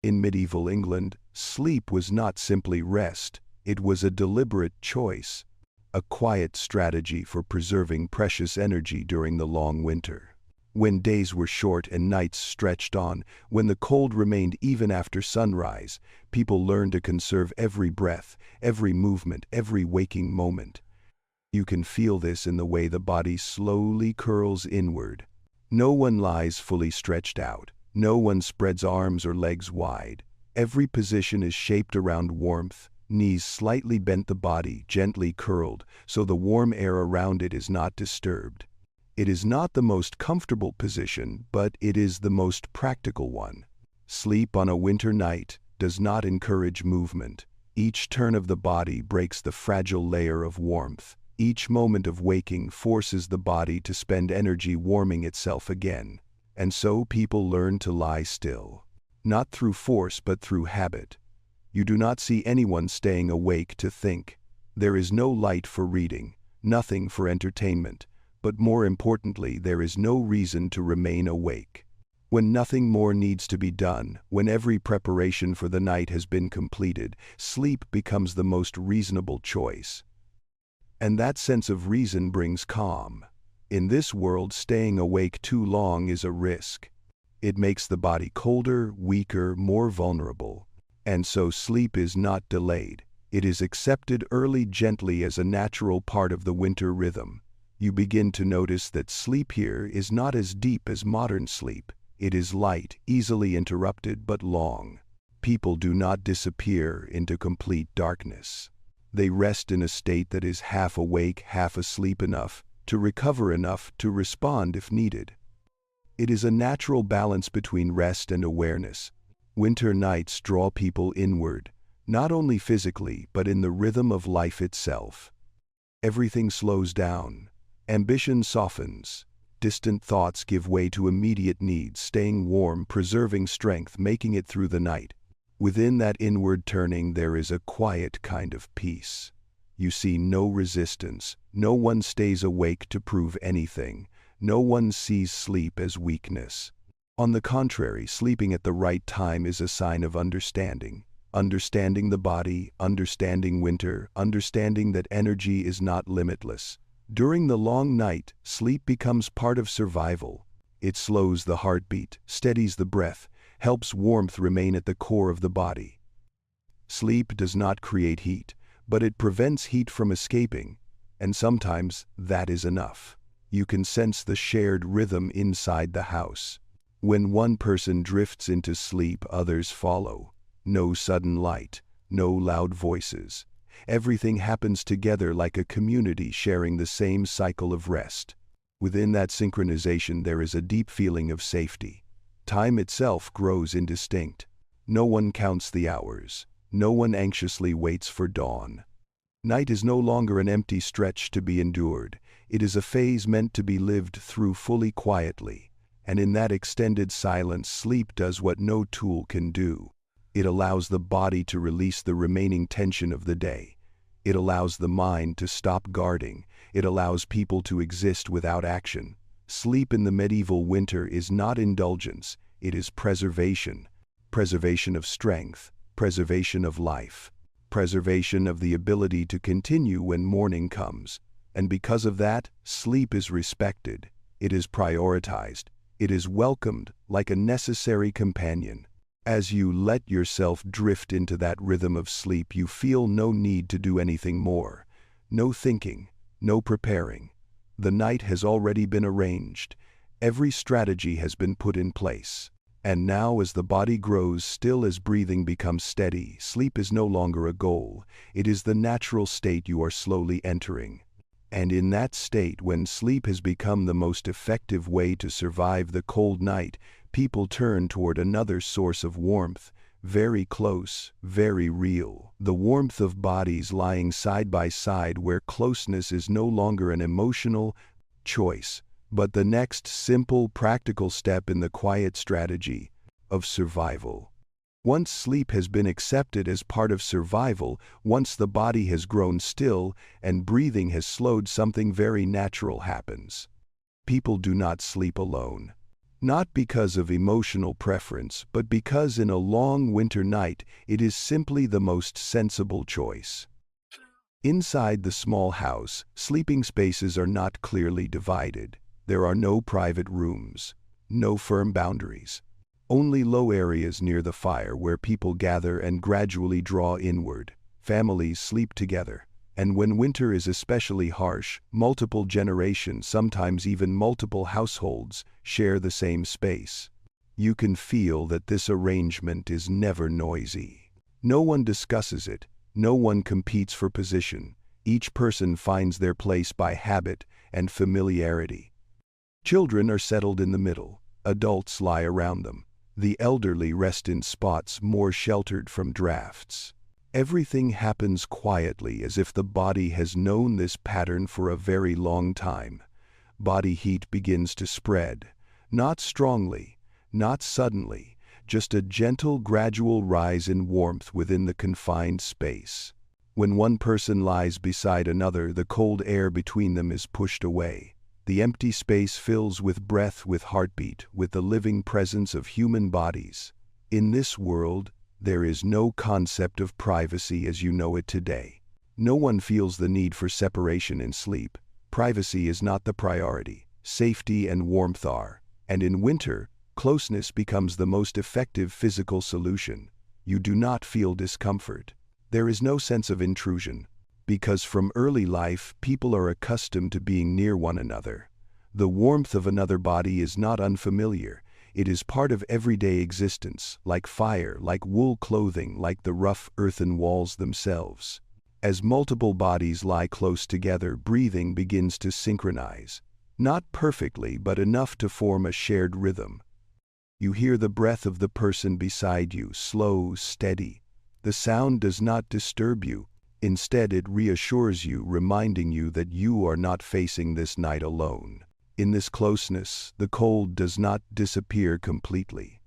In medieval England, sleep was not simply rest, it was a deliberate choice, a quiet strategy for preserving precious energy during the long winter. When days were short and nights stretched on, when the cold remained even after sunrise, people learned to conserve every breath, every movement, every waking moment. You can feel this in the way the body slowly curls inward. No one lies fully stretched out. No one spreads arms or legs wide. Every position is shaped around warmth, knees slightly bent, the body gently curled, so the warm air around it is not disturbed. It is not the most comfortable position, but it is the most practical one. Sleep on a winter night does not encourage movement. Each turn of the body breaks the fragile layer of warmth. Each moment of waking forces the body to spend energy warming itself again. And so people learn to lie still. Not through force but through habit. You do not see anyone staying awake to think. There is no light for reading, nothing for entertainment. But more importantly, there is no reason to remain awake. When nothing more needs to be done, when every preparation for the night has been completed, sleep becomes the most reasonable choice. And that sense of reason brings calm. In this world, staying awake too long is a risk. It makes the body colder, weaker, more vulnerable. And so sleep is not delayed. It is accepted early, gently, as a natural part of the winter rhythm. You begin to notice that sleep here is not as deep as modern sleep. It is light, easily interrupted, but long. People do not disappear into complete darkness. They rest in a state that is half awake, half asleep, enough to recover, enough to respond if needed. It is a natural balance between rest and awareness. Winter nights draw people inward, not only physically, but in the rhythm of life itself. Everything slows down. Ambition softens. Distant thoughts give way to immediate needs, staying warm, preserving strength, making it through the night. Within that inward turning there is a quiet kind of peace. You see no resistance. No one stays awake to prove anything. No one sees sleep as weakness. On the contrary, sleeping at the right time is a sign of understanding. Understanding the body, understanding winter, understanding that energy is not limitless. During the long night, sleep becomes part of survival. It slows the heartbeat, steadies the breath, helps warmth remain at the core of the body. Sleep does not create heat, but it prevents heat from escaping, and sometimes that is enough. You can sense the shared rhythm inside the house. When one person drifts into sleep, others follow. No sudden light, no loud voices. Everything happens together like a community sharing the same cycle of rest. Within that synchronization there is a deep feeling of safety. Time itself grows indistinct. No one counts the hours. No one anxiously waits for dawn. Night is no longer an empty stretch to be endured. It is a phase meant to be lived through fully, quietly. And in that extended silence, sleep does what no tool can do. It allows the body to release the remaining tension of the day. It allows the mind to stop guarding. It allows people to exist without action. Sleep in the medieval winter is not indulgence, it is preservation. Preservation of strength, preservation of life, preservation of the ability to continue when morning comes. And because of that, sleep is respected. It is prioritized. It is welcomed like a necessary companion. As you let yourself drift into that rhythm of sleep, you feel no need to do anything more. No thinking, no preparing. The night has already been arranged. Every strategy has been put in place. And now, as the body grows still, as breathing becomes steady, sleep is no longer a goal. It is the natural state you are slowly entering. And in that state, when sleep has become the most effective way to survive the cold night, people turn toward another source of warmth, very close, very real. The warmth of bodies lying side by side, where closeness is no longer an emotional choice, but the next simple, practical step in the quiet strategy of survival. Once sleep has been accepted as part of survival, once the body has grown still and breathing has slowed, something very natural happens. People do not sleep alone. Not because of emotional preference, but because in a long winter night it is simply the most sensible choice. Inside the small house, sleeping spaces are not clearly divided. There are no private rooms, no firm boundaries. Only low areas near the fire where people gather and gradually draw inward. Families sleep together. And when winter is especially harsh, multiple generations, sometimes even multiple households, share the same space. You can feel that this arrangement is never noisy. No one discusses it, no one competes for position. Each person finds their place by habit and familiarity. Children are settled in the middle, adults lie around them. The elderly rest in spots more sheltered from drafts. Everything happens quietly, as if the body has known this pattern for a very long time. Body heat begins to spread, not strongly, not suddenly, just a gentle, gradual rise in warmth within the confined space. When one person lies beside another, the cold air between them is pushed away. The empty space fills with breath, with heartbeat, with the living presence of human bodies. In this world, there is no concept of privacy as you know it today. No one feels the need for separation in sleep. Privacy is not the priority. Safety and warmth are. And in winter, closeness becomes the most effective physical solution. You do not feel discomfort. There is no sense of intrusion. Because from early life, people are accustomed to being near one another. The warmth of another body is not unfamiliar. It is part of everyday existence, like fire, like wool clothing, like the rough earthen walls themselves. As multiple bodies lie close together, breathing begins to synchronize. Not perfectly, but enough to form a shared rhythm. You hear the breath of the person beside you, slow, steady. The sound does not disturb you. Instead, it reassures you, reminding you that you are not facing this night alone. In this closeness, the cold does not disappear completely.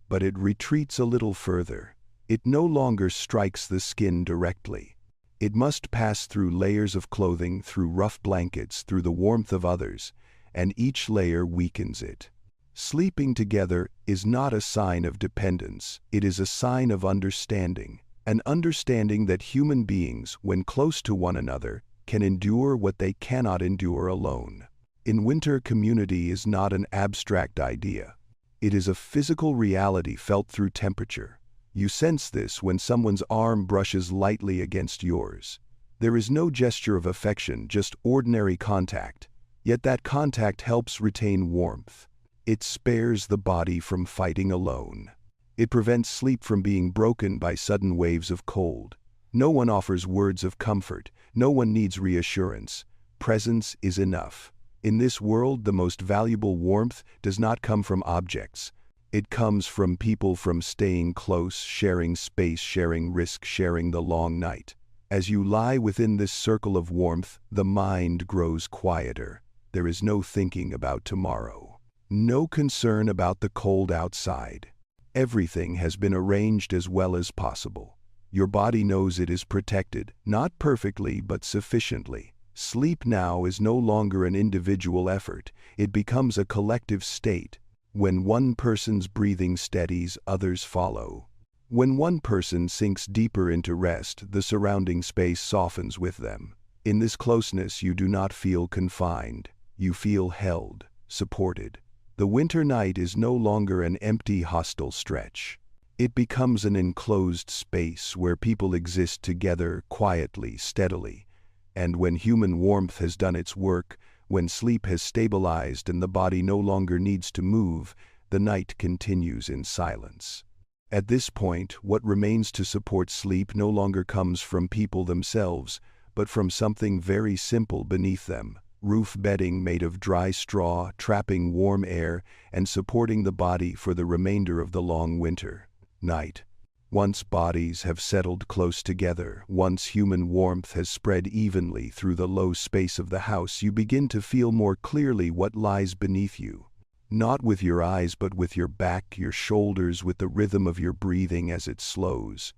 But it retreats a little further. It no longer strikes the skin directly. It must pass through layers of clothing, through rough blankets, through the warmth of others, and each layer weakens it. Sleeping together is not a sign of dependence, it is a sign of understanding. An understanding that human beings, when close to one another, can endure what they cannot endure alone. In winter, community is not an abstract idea. It is a physical reality felt through temperature. You sense this when someone's arm brushes lightly against yours. There is no gesture of affection, just ordinary contact. Yet that contact helps retain warmth. It spares the body from fighting alone. It prevents sleep from being broken by sudden waves of cold. No one offers words of comfort. No one needs reassurance. Presence is enough. In this world, the most valuable warmth does not come from objects. It comes from people, from staying close, sharing space, sharing risk, sharing the long night. As you lie within this circle of warmth, the mind grows quieter. There is no thinking about tomorrow. No concern about the cold outside. Everything has been arranged as well as possible. Your body knows it is protected, not perfectly but sufficiently. Sleep now is no longer an individual effort. It becomes a collective state. When one person's breathing steadies, others follow. When one person sinks deeper into rest, the surrounding space softens with them. In this closeness, you do not feel confined. You feel held, supported. The winter night is no longer an empty, hostile stretch. It becomes an enclosed space where people exist together, quietly, steadily. And when human warmth has done its work, when sleep has stabilized and the body no longer needs to move, the night continues in silence. At this point, what remains to support sleep no longer comes from people themselves, but from something very simple beneath them. Roof bedding made of dry straw, trapping warm air and supporting the body for the remainder of the long winter night. Once bodies have settled close together, once human warmth has spread evenly through the low space of the house, you begin to feel more clearly what lies beneath you. Not with your eyes but with your back, your shoulders, with the rhythm of your breathing as it slows.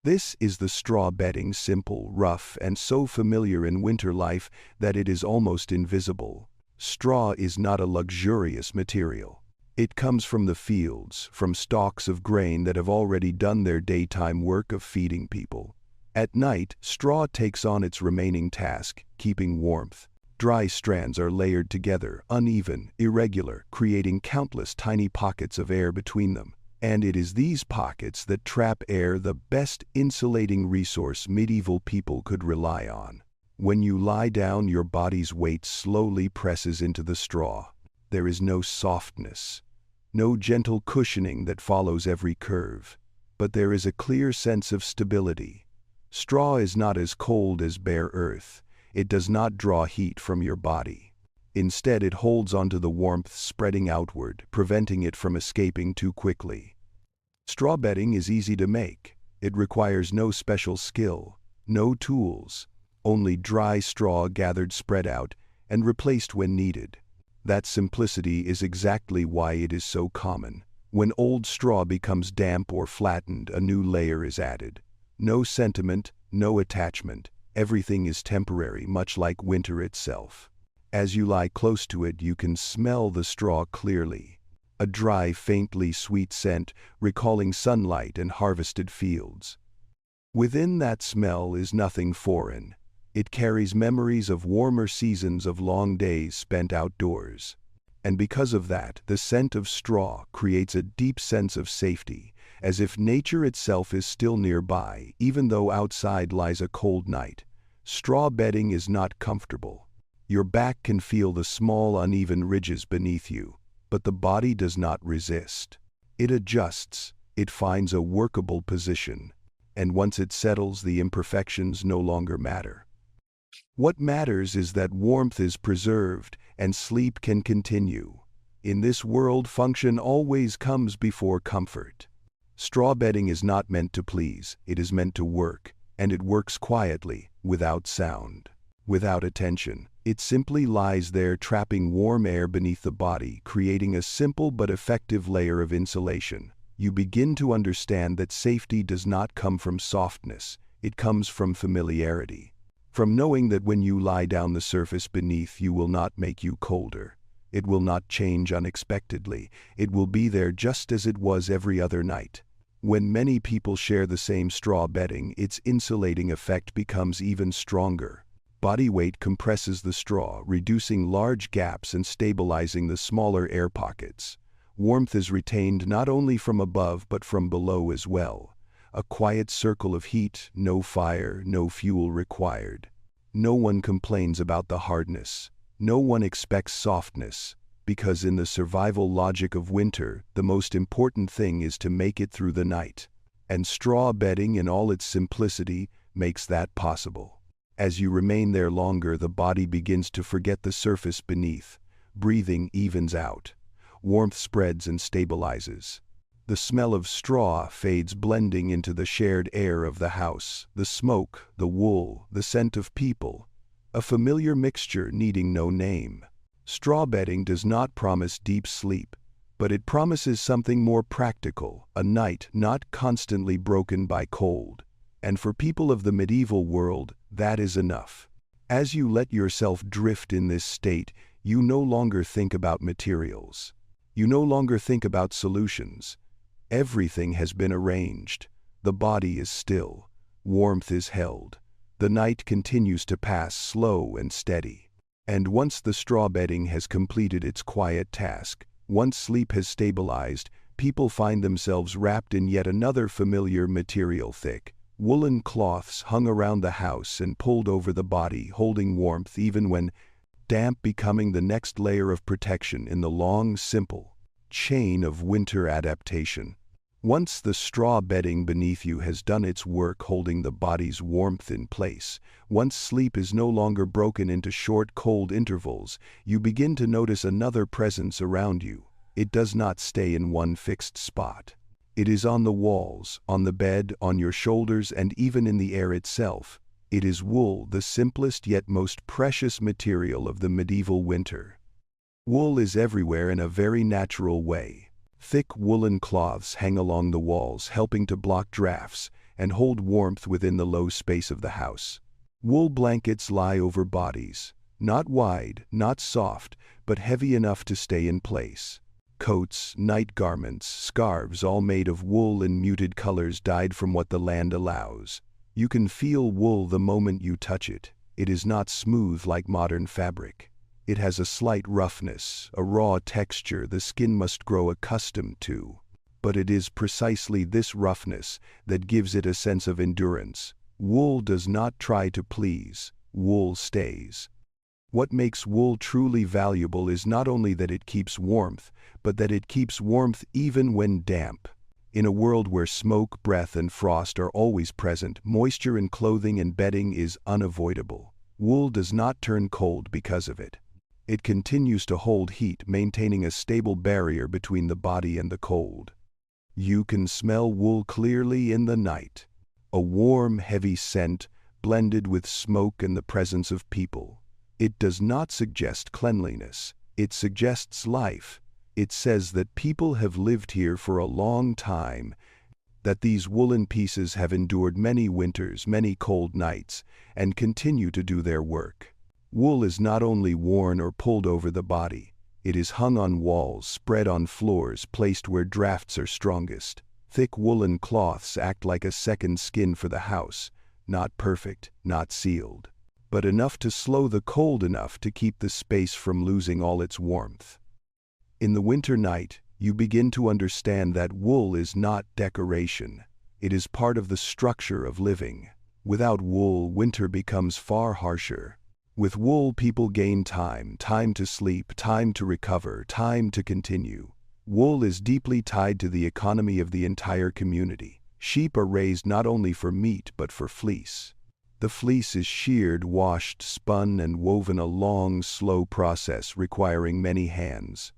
This is the straw bedding, simple, rough, and so familiar in winter life that it is almost invisible. Straw is not a luxurious material. It comes from the fields, from stalks of grain that have already done their daytime work of feeding people. At night, straw takes on its remaining task, keeping warmth. Dry strands are layered together, uneven, irregular, creating countless tiny pockets of air between them. And it is these pockets that trap air, the best insulating resource medieval people could rely on. When you lie down, your body's weight slowly presses into the straw. There is no softness, no gentle cushioning that follows every curve, but there is a clear sense of stability. Straw is not as cold as bare earth. It does not draw heat from your body. Instead, it holds onto the warmth, spreading outward, preventing it from escaping too quickly. Straw bedding is easy to make. It requires no special skill, no tools, only dry straw gathered, spread out, and replaced when needed. That simplicity is exactly why it is so common. When old straw becomes damp or flattened, a new layer is added. No sentiment, no attachment. Everything is temporary, much like winter itself. As you lie close to it, you can smell the straw clearly. A dry, faintly sweet scent, recalling sunlight and harvested fields. Within that smell is nothing foreign. It carries memories of warmer seasons, of long days spent outdoors. And because of that, the scent of straw creates a deep sense of safety, as if nature itself is still nearby, even though outside lies a cold night. Straw bedding is not comfortable. Your back can feel the small, uneven ridges beneath you, but the body does not resist. It adjusts, it finds a workable position, and once it settles, the imperfections no longer matter. What matters is that warmth is preserved and sleep can continue. In this world, function always comes before comfort. Straw bedding is not meant to please, it is meant to work, and it works quietly, without sound, without attention. It simply lies there, trapping warm air beneath the body, creating a simple but effective layer of insulation. You begin to understand that safety does not come from softness, it comes from familiarity. From knowing that when you lie down, the surface beneath you will not make you colder. It will not change unexpectedly. It will be there just as it was every other night. When many people share the same straw bedding, its insulating effect becomes even stronger. Body weight compresses the straw, reducing large gaps and stabilizing the smaller air pockets. Warmth is retained not only from above but from below as well. A quiet circle of heat, no fire, no fuel required. No one complains about the hardness. No one expects softness, because in the survival logic of winter, the most important thing is to make it through the night. And straw bedding in all its simplicity makes that possible. As you remain there longer, the body begins to forget the surface beneath. Breathing evens out. Warmth spreads and stabilizes. The smell of straw fades, blending into the shared air of the house, the smoke, the wool, the scent of people. A familiar mixture needing no name. Straw bedding does not promise deep sleep, but it promises something more practical, a night not constantly broken by cold. And for people of the medieval world, that is enough. As you let yourself drift in this state, you no longer think about materials. You no longer think about solutions. Everything has been arranged. The body is still. Warmth is held. The night continues to pass, slow and steady. And once the straw bedding has completed its quiet task, once sleep has stabilized, people find themselves wrapped in yet another familiar material, thick woolen cloths hung around the house and pulled over the body, holding warmth even when damp, becoming the next layer of protection in the long, simple chain of winter adaptation. Once the straw bedding beneath you has done its work holding the body's warmth in place, once sleep is no longer broken into short, cold intervals, you begin to notice another presence around you. It does not stay in one fixed spot. It is on the walls, on the bed, on your shoulders, and even in the air itself. It is wool, the simplest yet most precious material of the medieval winter. Wool is everywhere in a very natural way. Thick woolen cloths hang along the walls, helping to block drafts and hold warmth within the low space of the house. Wool blankets lie over bodies, not wide, not soft, but heavy enough to stay in place. Coats, night garments, scarves, all made of wool in muted colors dyed from what the land allows. You can feel wool the moment you touch it. It is not smooth like modern fabric. It has a slight roughness, a raw texture the skin must grow accustomed to. But it is precisely this roughness that gives it a sense of endurance. Wool does not try to please, wool stays. What makes wool truly valuable is not only that it keeps warmth, but that it keeps warmth even when damp. In a world where smoke, breath, and frost are always present, moisture in clothing and bedding is unavoidable. Wool does not turn cold because of it. It continues to hold heat, maintaining a stable barrier between the body and the cold. You can smell wool clearly in the night. A warm, heavy scent, blended with smoke and the presence of people. It does not suggest cleanliness. It suggests life. It says that people have lived here for a long time, that these woolen pieces have endured many winters, many cold nights, and continue to do their work. Wool is not only worn or pulled over the body, it is hung on walls, spread on floors, placed where drafts are strongest. Thick woolen cloths act like a second skin for the house, not perfect, not sealed, but enough to slow the cold enough to keep the space from losing all its warmth. In the winter night, you begin to understand that wool is not decoration. It is part of the structure of living. Without wool, winter becomes far harsher. With wool, people gain time to sleep, time to recover, time to continue. Wool is deeply tied to the economy of the entire community. Sheep are raised not only for meat but for fleece. The fleece is sheared, washed, spun, and woven, a long, slow process requiring many hands.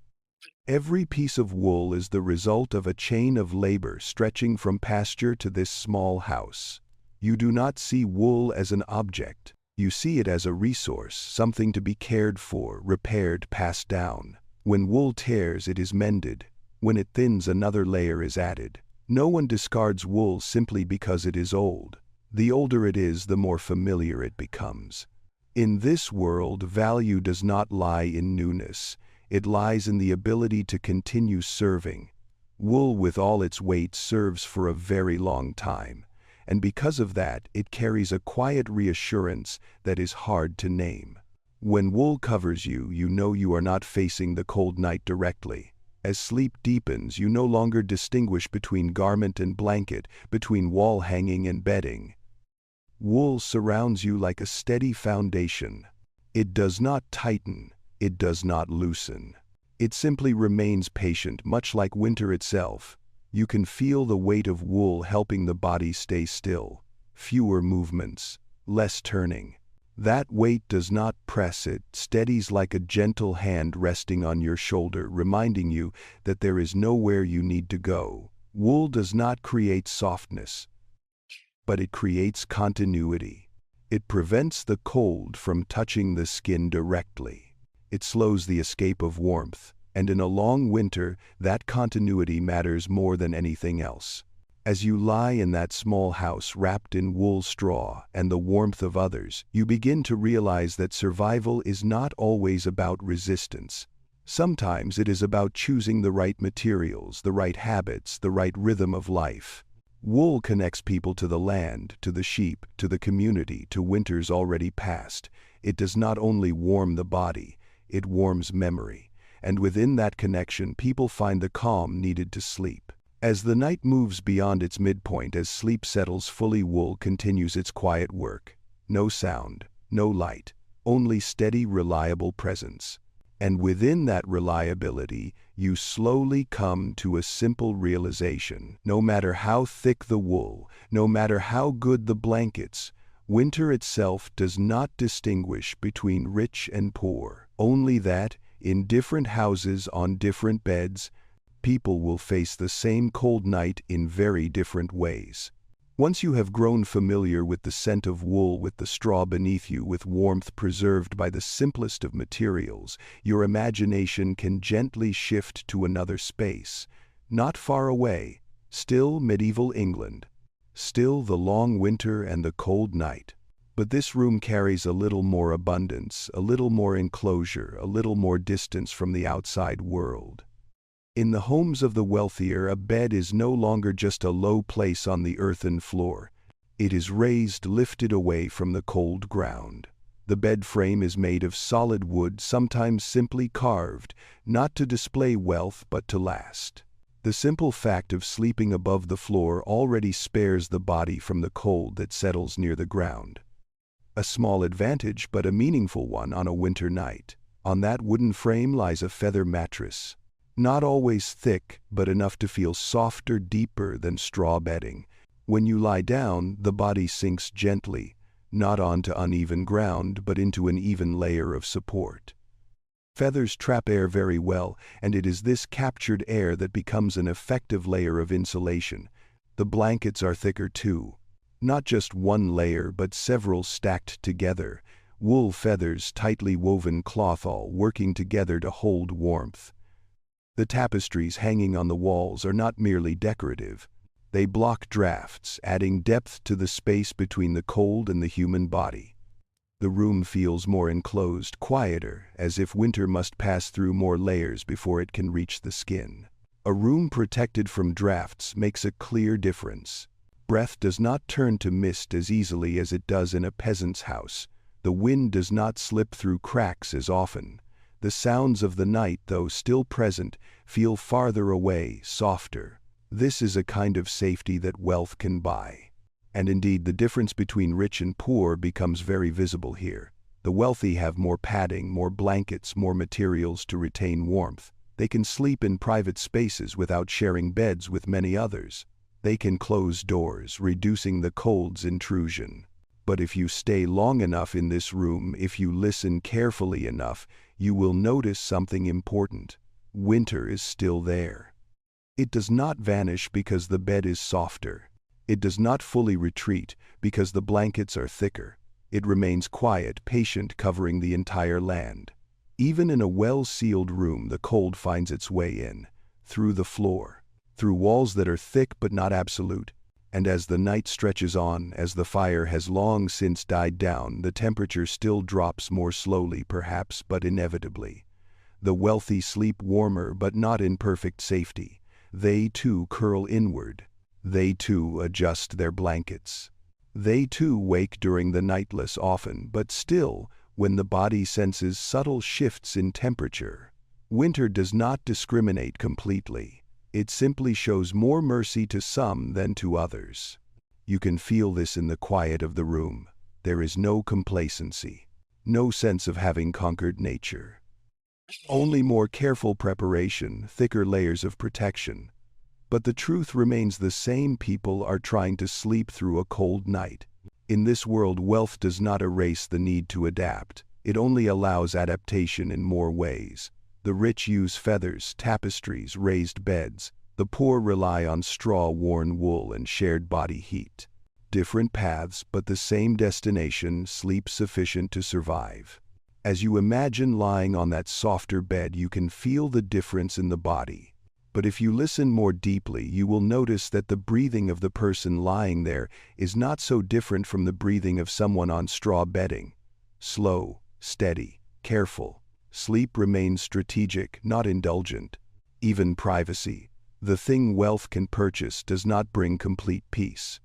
Every piece of wool is the result of a chain of labor stretching from pasture to this small house. You do not see wool as an object. You see it as a resource, something to be cared for, repaired, passed down. When wool tears, it is mended. When it thins, another layer is added. No one discards wool simply because it is old. The older it is, the more familiar it becomes. In this world, value does not lie in newness. It lies in the ability to continue serving. Wool, with all its weight, serves for a very long time, and because of that, it carries a quiet reassurance that is hard to name. When wool covers you, you know you are not facing the cold night directly. As sleep deepens, you no longer distinguish between garment and blanket, between wall hanging and bedding. Wool surrounds you like a steady foundation. It does not tighten. It does not loosen. It simply remains patient, much like winter itself. You can feel the weight of wool helping the body stay still. Fewer movements, less turning. That weight does not press, it steadies like a gentle hand resting on your shoulder, reminding you that there is nowhere you need to go. Wool does not create softness, but it creates continuity. It prevents the cold from touching the skin directly. It slows the escape of warmth, and in a long winter, that continuity matters more than anything else. As you lie in that small house wrapped in wool straw and the warmth of others, you begin to realize that survival is not always about resistance. Sometimes it is about choosing the right materials, the right habits, the right rhythm of life. Wool connects people to the land, to the sheep, to the community, to winters already past. It does not only warm the body, it warms memory, and within that connection people find the calm needed to sleep. As the night moves beyond its midpoint, as sleep settles fully, wool continues its quiet work. No sound, no light, only steady, reliable presence. And within that reliability, you slowly come to a simple realization. No matter how thick the wool, no matter how good the blankets, winter itself does not distinguish between rich and poor. Only that, in different houses on different beds, people will face the same cold night in very different ways. Once you have grown familiar with the scent of wool, with the straw beneath you, with warmth preserved by the simplest of materials, your imagination can gently shift to another space. Not far away, still medieval England, still the long winter and the cold night. But this room carries a little more abundance, a little more enclosure, a little more distance from the outside world. In the homes of the wealthier, a bed is no longer just a low place on the earthen floor. It is raised, lifted away from the cold ground. The bed frame is made of solid wood, sometimes simply carved, not to display wealth but to last. The simple fact of sleeping above the floor already spares the body from the cold that settles near the ground. A small advantage, but a meaningful one on a winter night. On that wooden frame lies a feather mattress. Not always thick, but enough to feel softer, deeper than straw bedding. When you lie down, the body sinks gently, not onto uneven ground, but into an even layer of support. Feathers trap air very well, and it is this captured air that becomes an effective layer of insulation. The blankets are thicker too. Not just one layer, but several stacked together. Wool, feathers, tightly woven cloth, all working together to hold warmth. The tapestries hanging on the walls are not merely decorative. They block drafts, adding depth to the space between the cold and the human body. The room feels more enclosed, quieter, as if winter must pass through more layers before it can reach the skin. A room protected from drafts makes a clear difference. Breath does not turn to mist as easily as it does in a peasant's house. The wind does not slip through cracks as often. The sounds of the night, though still present, feel farther away, softer. This is a kind of safety that wealth can buy. And indeed, the difference between rich and poor becomes very visible here. The wealthy have more padding, more blankets, more materials to retain warmth. They can sleep in private spaces without sharing beds with many others. They can close doors, reducing the cold's intrusion. But if you stay long enough in this room, if you listen carefully enough, you will notice something important. Winter is still there. It does not vanish because the bed is softer. It does not fully retreat because the blankets are thicker. It remains quiet, patient, covering the entire land. Even in a well-sealed room, the cold finds its way in, through the floor, through walls that are thick but not absolute. And as the night stretches on, as the fire has long since died down, the temperature still drops more slowly perhaps, but inevitably. The wealthy sleep warmer, but not in perfect safety. They too curl inward. They too adjust their blankets. They too wake during the night less often, but still, when the body senses subtle shifts in temperature. Winter does not discriminate completely. It simply shows more mercy to some than to others. You can feel this in the quiet of the room. There is no complacency, no sense of having conquered nature. Only more careful preparation, thicker layers of protection. But the truth remains the same: people are trying to sleep through a cold night. In this world, wealth does not erase the need to adapt. It only allows adaptation in more ways. The rich use feathers, tapestries, raised beds. The poor rely on straw, worn wool, and shared body heat. Different paths, but the same destination: sleep sufficient to survive. As you imagine lying on that softer bed, you can feel the difference in the body. But if you listen more deeply, you will notice that the breathing of the person lying there is not so different from the breathing of someone on straw bedding. Slow, steady, careful. Sleep remains strategic, not indulgent. Even privacy, the thing wealth can purchase, does not bring complete peace.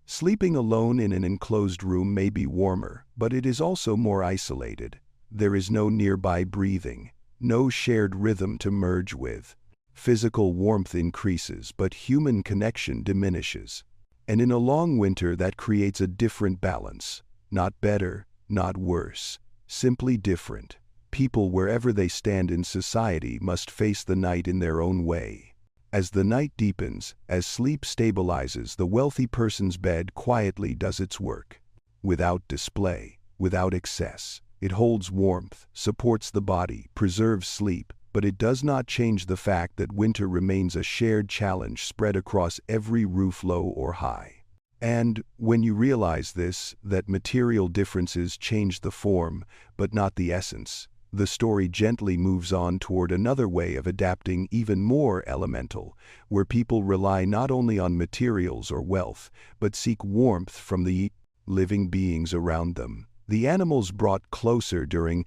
Sleeping alone in an enclosed room may be warmer, but it is also more isolated. There is no nearby breathing, no shared rhythm to merge with. Physical warmth increases, but human connection diminishes. And in a long winter, that creates a different balance. Not better, not worse, simply different. People, wherever they stand in society, must face the night in their own way. As the night deepens, as sleep stabilizes, the wealthy person's bed quietly does its work. Without display, without excess, it holds warmth, supports the body, preserves sleep, but it does not change the fact that winter remains a shared challenge spread across every roof, low or high. And when you realize this, that material differences change the form, but not the essence, the story gently moves on toward another way of adapting, even more elemental, where people rely not only on materials or wealth, but seek warmth from the living beings around them. The animals brought closer during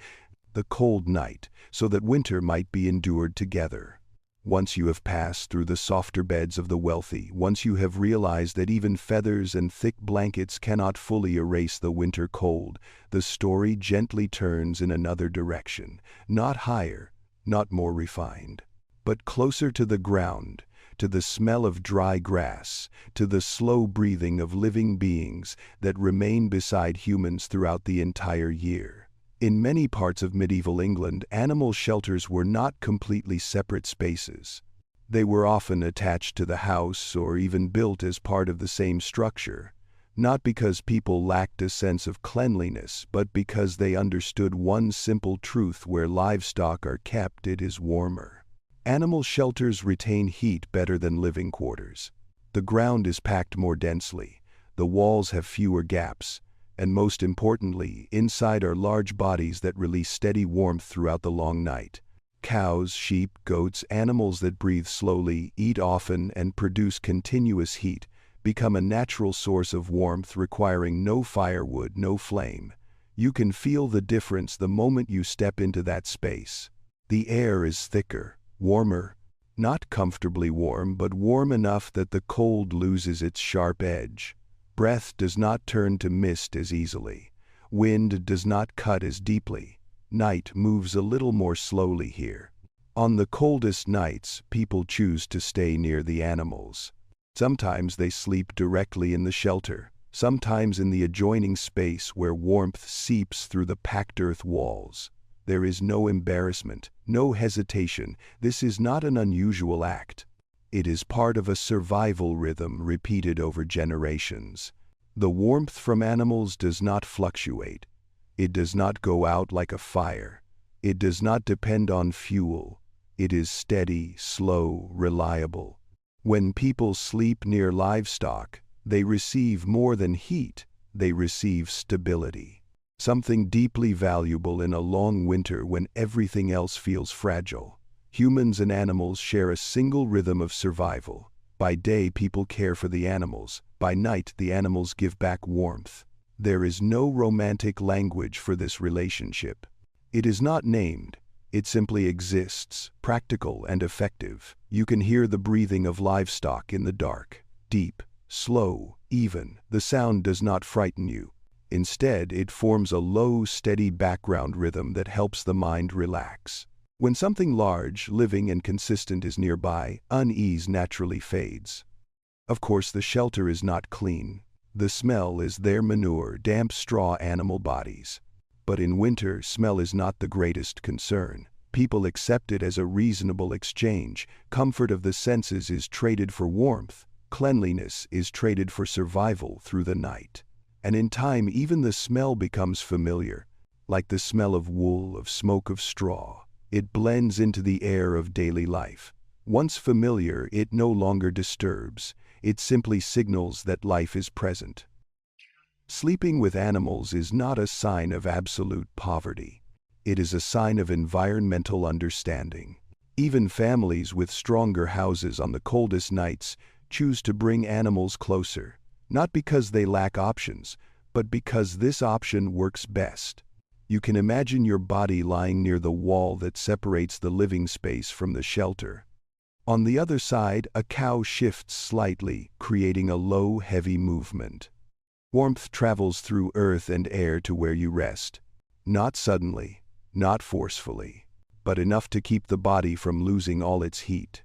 the cold night, so that winter might be endured together. Once you have passed through the softer beds of the wealthy, once you have realized that even feathers and thick blankets cannot fully erase the winter cold, the story gently turns in another direction, not higher, not more refined, but closer to the ground, to the smell of dry grass, to the slow breathing of living beings that remain beside humans throughout the entire year. In many parts of medieval England, animal shelters were not completely separate spaces. They were often attached to the house or even built as part of the same structure, not because people lacked a sense of cleanliness, but because they understood one simple truth: where livestock are kept, it is warmer. Animal shelters retain heat better than living quarters. The ground is packed more densely, the walls have fewer gaps, and most importantly, inside are large bodies that release steady warmth throughout the long night. Cows, sheep, goats, animals that breathe slowly, eat often, and produce continuous heat, become a natural source of warmth, requiring no firewood, no flame. You can feel the difference the moment you step into that space. The air is thicker, warmer, not comfortably warm, but warm enough that the cold loses its sharp edge. Breath does not turn to mist as easily. Wind does not cut as deeply. Night moves a little more slowly here. On the coldest nights, people choose to stay near the animals. Sometimes they sleep directly in the shelter, sometimes in the adjoining space where warmth seeps through the packed earth walls. There is no embarrassment, no hesitation. This is not an unusual act. It is part of a survival rhythm repeated over generations. The warmth from animals does not fluctuate. It does not go out like a fire. It does not depend on fuel. It is steady, slow, reliable. When people sleep near livestock, they receive more than heat, they receive stability. Something deeply valuable in a long winter when everything else feels fragile. Humans and animals share a single rhythm of survival. By day, people care for the animals. By night, the animals give back warmth. There is no romantic language for this relationship. It is not named. It simply exists, practical and effective. You can hear the breathing of livestock in the dark. Deep, slow, even. The sound does not frighten you. Instead, it forms a low, steady background rhythm that helps the mind relax. When something large, living, and consistent is nearby, unease naturally fades. Of course, the shelter is not clean. The smell is their manure, damp straw, animal bodies. But in winter, smell is not the greatest concern. People accept it as a reasonable exchange. Comfort of the senses is traded for warmth. Cleanliness is traded for survival through the night. And in time, even the smell becomes familiar, like the smell of wool, of smoke, of straw. It blends into the air of daily life. Once familiar, it no longer disturbs. It simply signals that life is present. Sleeping with animals is not a sign of absolute poverty. It is a sign of environmental understanding. Even families with stronger houses on the coldest nights choose to bring animals closer, not because they lack options, but because this option works best. You can imagine your body lying near the wall that separates the living space from the shelter. On the other side, a cow shifts slightly, creating a low, heavy movement. Warmth travels through earth and air to where you rest. Not suddenly, not forcefully, but enough to keep the body from losing all its heat.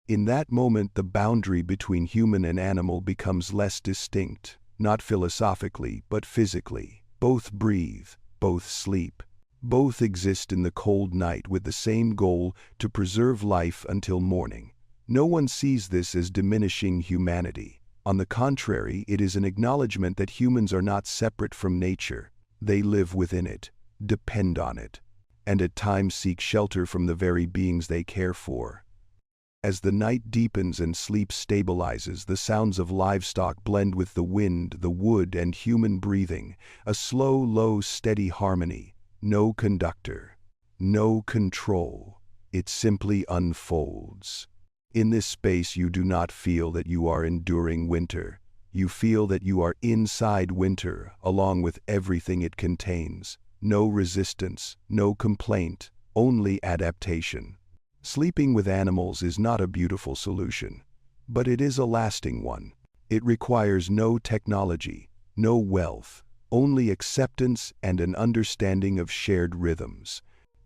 In that moment, the boundary between human and animal becomes less distinct, not philosophically, but physically. Both breathe. Both sleep. Both exist in the cold night with the same goal: to preserve life until morning. No one sees this as diminishing humanity. On the contrary, it is an acknowledgement that humans are not separate from nature. They live within it, depend on it, and at times seek shelter from the very beings they care for. As the night deepens and sleep stabilizes, the sounds of livestock blend with the wind, the wood, and human breathing, a slow, low, steady harmony. No conductor, no control. It simply unfolds. In this space, you do not feel that you are enduring winter. You feel that you are inside winter, along with everything it contains. No resistance, no complaint, only adaptation. Sleeping with animals is not a beautiful solution, but it is a lasting one. It requires no technology, no wealth, only acceptance and an understanding of shared rhythms.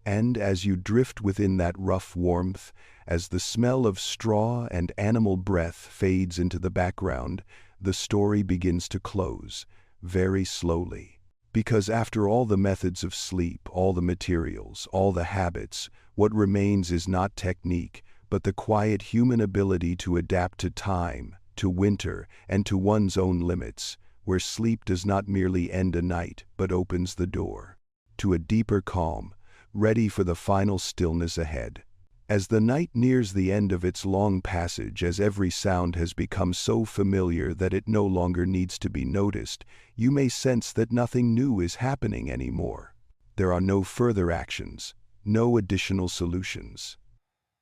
And as you drift within that rough warmth, as the smell of straw and animal breath fades into the background, the story begins to close, very slowly. Because after all the methods of sleep, all the materials, all the habits, what remains is not technique, but the quiet human ability to adapt to time, to winter, and to one's own limits, where sleep does not merely end a night, but opens the door to a deeper calm, ready for the final stillness ahead. As the night nears the end of its long passage, as every sound has become so familiar that it no longer needs to be noticed, you may sense that nothing new is happening anymore. There are no further actions, no additional solutions.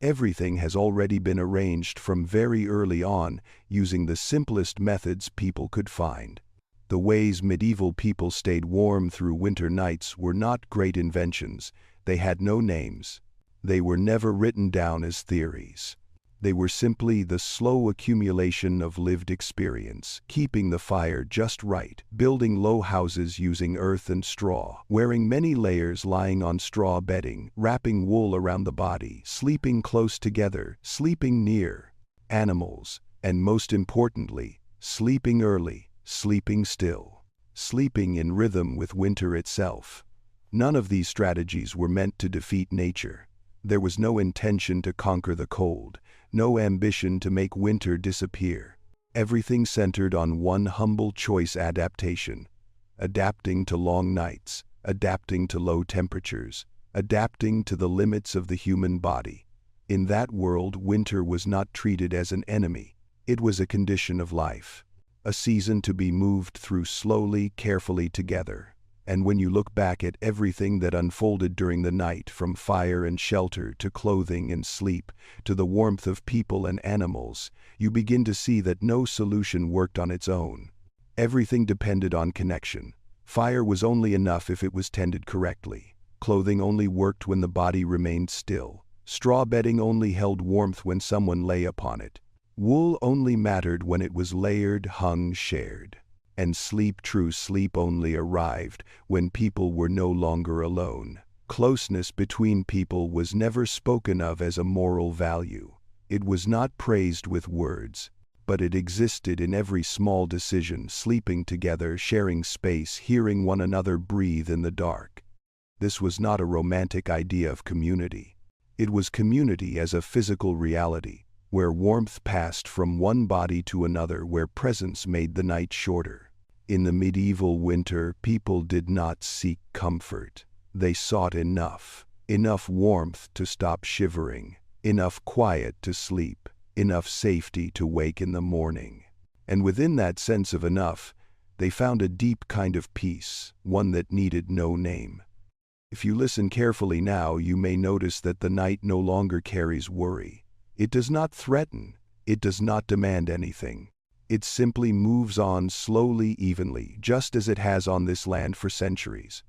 Everything has already been arranged from very early on, using the simplest methods people could find. The ways medieval people stayed warm through winter nights were not great inventions. They had no names. They were never written down as theories. They were simply the slow accumulation of lived experience, keeping the fire just right, building low houses using earth and straw, wearing many layers lying on straw bedding, wrapping wool around the body, sleeping close together, sleeping near animals, and most importantly, sleeping early, sleeping still, sleeping in rhythm with winter itself. None of these strategies were meant to defeat nature. There was no intention to conquer the cold, no ambition to make winter disappear. Everything centered on one humble choice: adaptation. Adapting to long nights, adapting to low temperatures, adapting to the limits of the human body. In that world, winter was not treated as an enemy. It was a condition of life, a season to be moved through slowly, carefully together. And when you look back at everything that unfolded during the night, from fire and shelter to clothing and sleep, to the warmth of people and animals, you begin to see that no solution worked on its own. Everything depended on connection. Fire was only enough if it was tended correctly. Clothing only worked when the body remained still. Straw bedding only held warmth when someone lay upon it. Wool only mattered when it was layered, hung, shared. And sleep, true sleep, only arrived when people were no longer alone. Closeness between people was never spoken of as a moral value. It was not praised with words, but it existed in every small decision: sleeping together, sharing space, hearing one another breathe in the dark. This was not a romantic idea of community. It was community as a physical reality, where warmth passed from one body to another, where presence made the night shorter. In the medieval winter, people did not seek comfort. They sought enough warmth to stop shivering, enough quiet to sleep, enough safety to wake in the morning. And within that sense of enough, they found a deep kind of peace, one that needed no name. If you listen carefully now, you may notice that the night no longer carries worry. It does not threaten. It does not demand anything. It simply moves on slowly, evenly, just as it has on this land for centuries.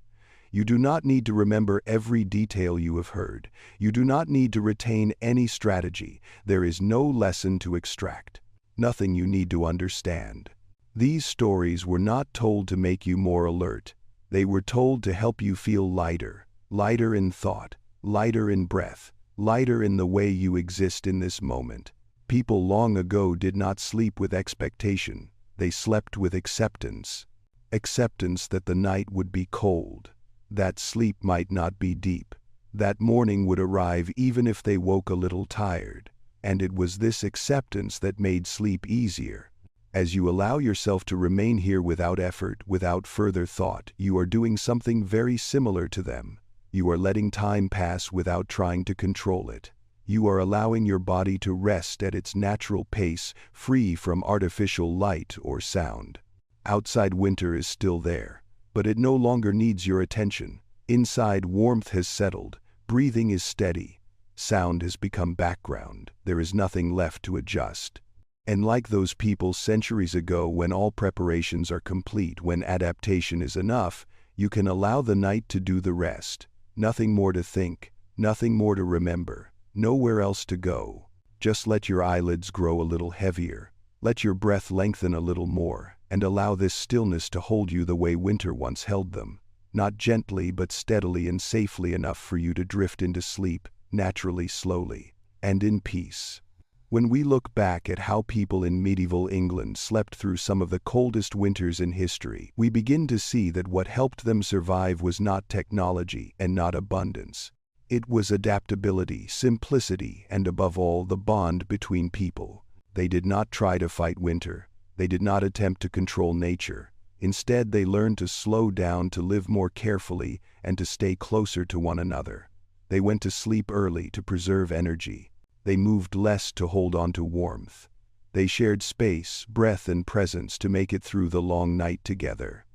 You do not need to remember every detail you have heard. You do not need to retain any strategy. There is no lesson to extract, nothing you need to understand. These stories were not told to make you more alert. They were told to help you feel lighter, lighter in thought, lighter in breath, lighter in the way you exist in this moment. People long ago did not sleep with expectation. They slept with acceptance. Acceptance that the night would be cold, that sleep might not be deep, that morning would arrive even if they woke a little tired. And it was this acceptance that made sleep easier. As you allow yourself to remain here without effort, without further thought, you are doing something very similar to them. You are letting time pass without trying to control it. You are allowing your body to rest at its natural pace, free from artificial light or sound. Outside winter is still there, but it no longer needs your attention. Inside, warmth has settled, breathing is steady, sound has become background, there is nothing left to adjust. And like those people centuries ago, when all preparations are complete, when adaptation is enough, you can allow the night to do the rest. Nothing more to think, nothing more to remember, nowhere else to go. Just let your eyelids grow a little heavier, let your breath lengthen a little more, and allow this stillness to hold you the way winter once held them. Not gently, but steadily and safely enough for you to drift into sleep, naturally, slowly, and in peace. When we look back at how people in medieval England slept through some of the coldest winters in history, we begin to see that what helped them survive was not technology and not abundance. It was adaptability, simplicity, and above all, the bond between people. They did not try to fight winter. They did not attempt to control nature. Instead, they learned to slow down, to live more carefully, and to stay closer to one another. They went to sleep early to preserve energy. They moved less to hold on to warmth. They shared space, breath, and presence to make it through the long night together.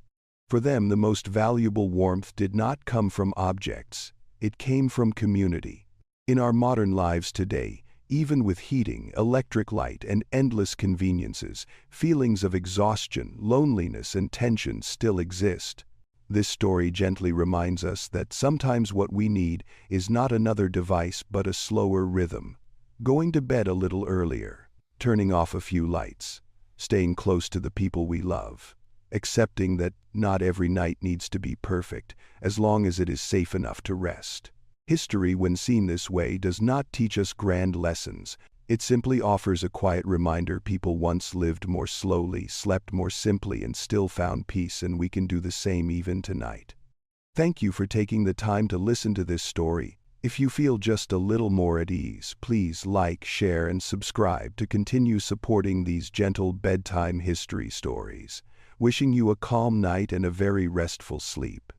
For them, the most valuable warmth did not come from objects. It came from community. In our modern lives today, even with heating, electric light, and endless conveniences, feelings of exhaustion, loneliness, and tension still exist. This story gently reminds us that sometimes what we need is not another device but a slower rhythm. Going to bed a little earlier, turning off a few lights, staying close to the people we love, accepting that not every night needs to be perfect, as long as it is safe enough to rest. History, when seen this way, does not teach us grand lessons. It simply offers a quiet reminder people once lived more slowly, slept more simply, and still found peace, and we can do the same even tonight. Thank you for taking the time to listen to this story. If you feel just a little more at ease, please like, share, and subscribe to continue supporting these gentle bedtime history stories. Wishing you a calm night and a very restful sleep.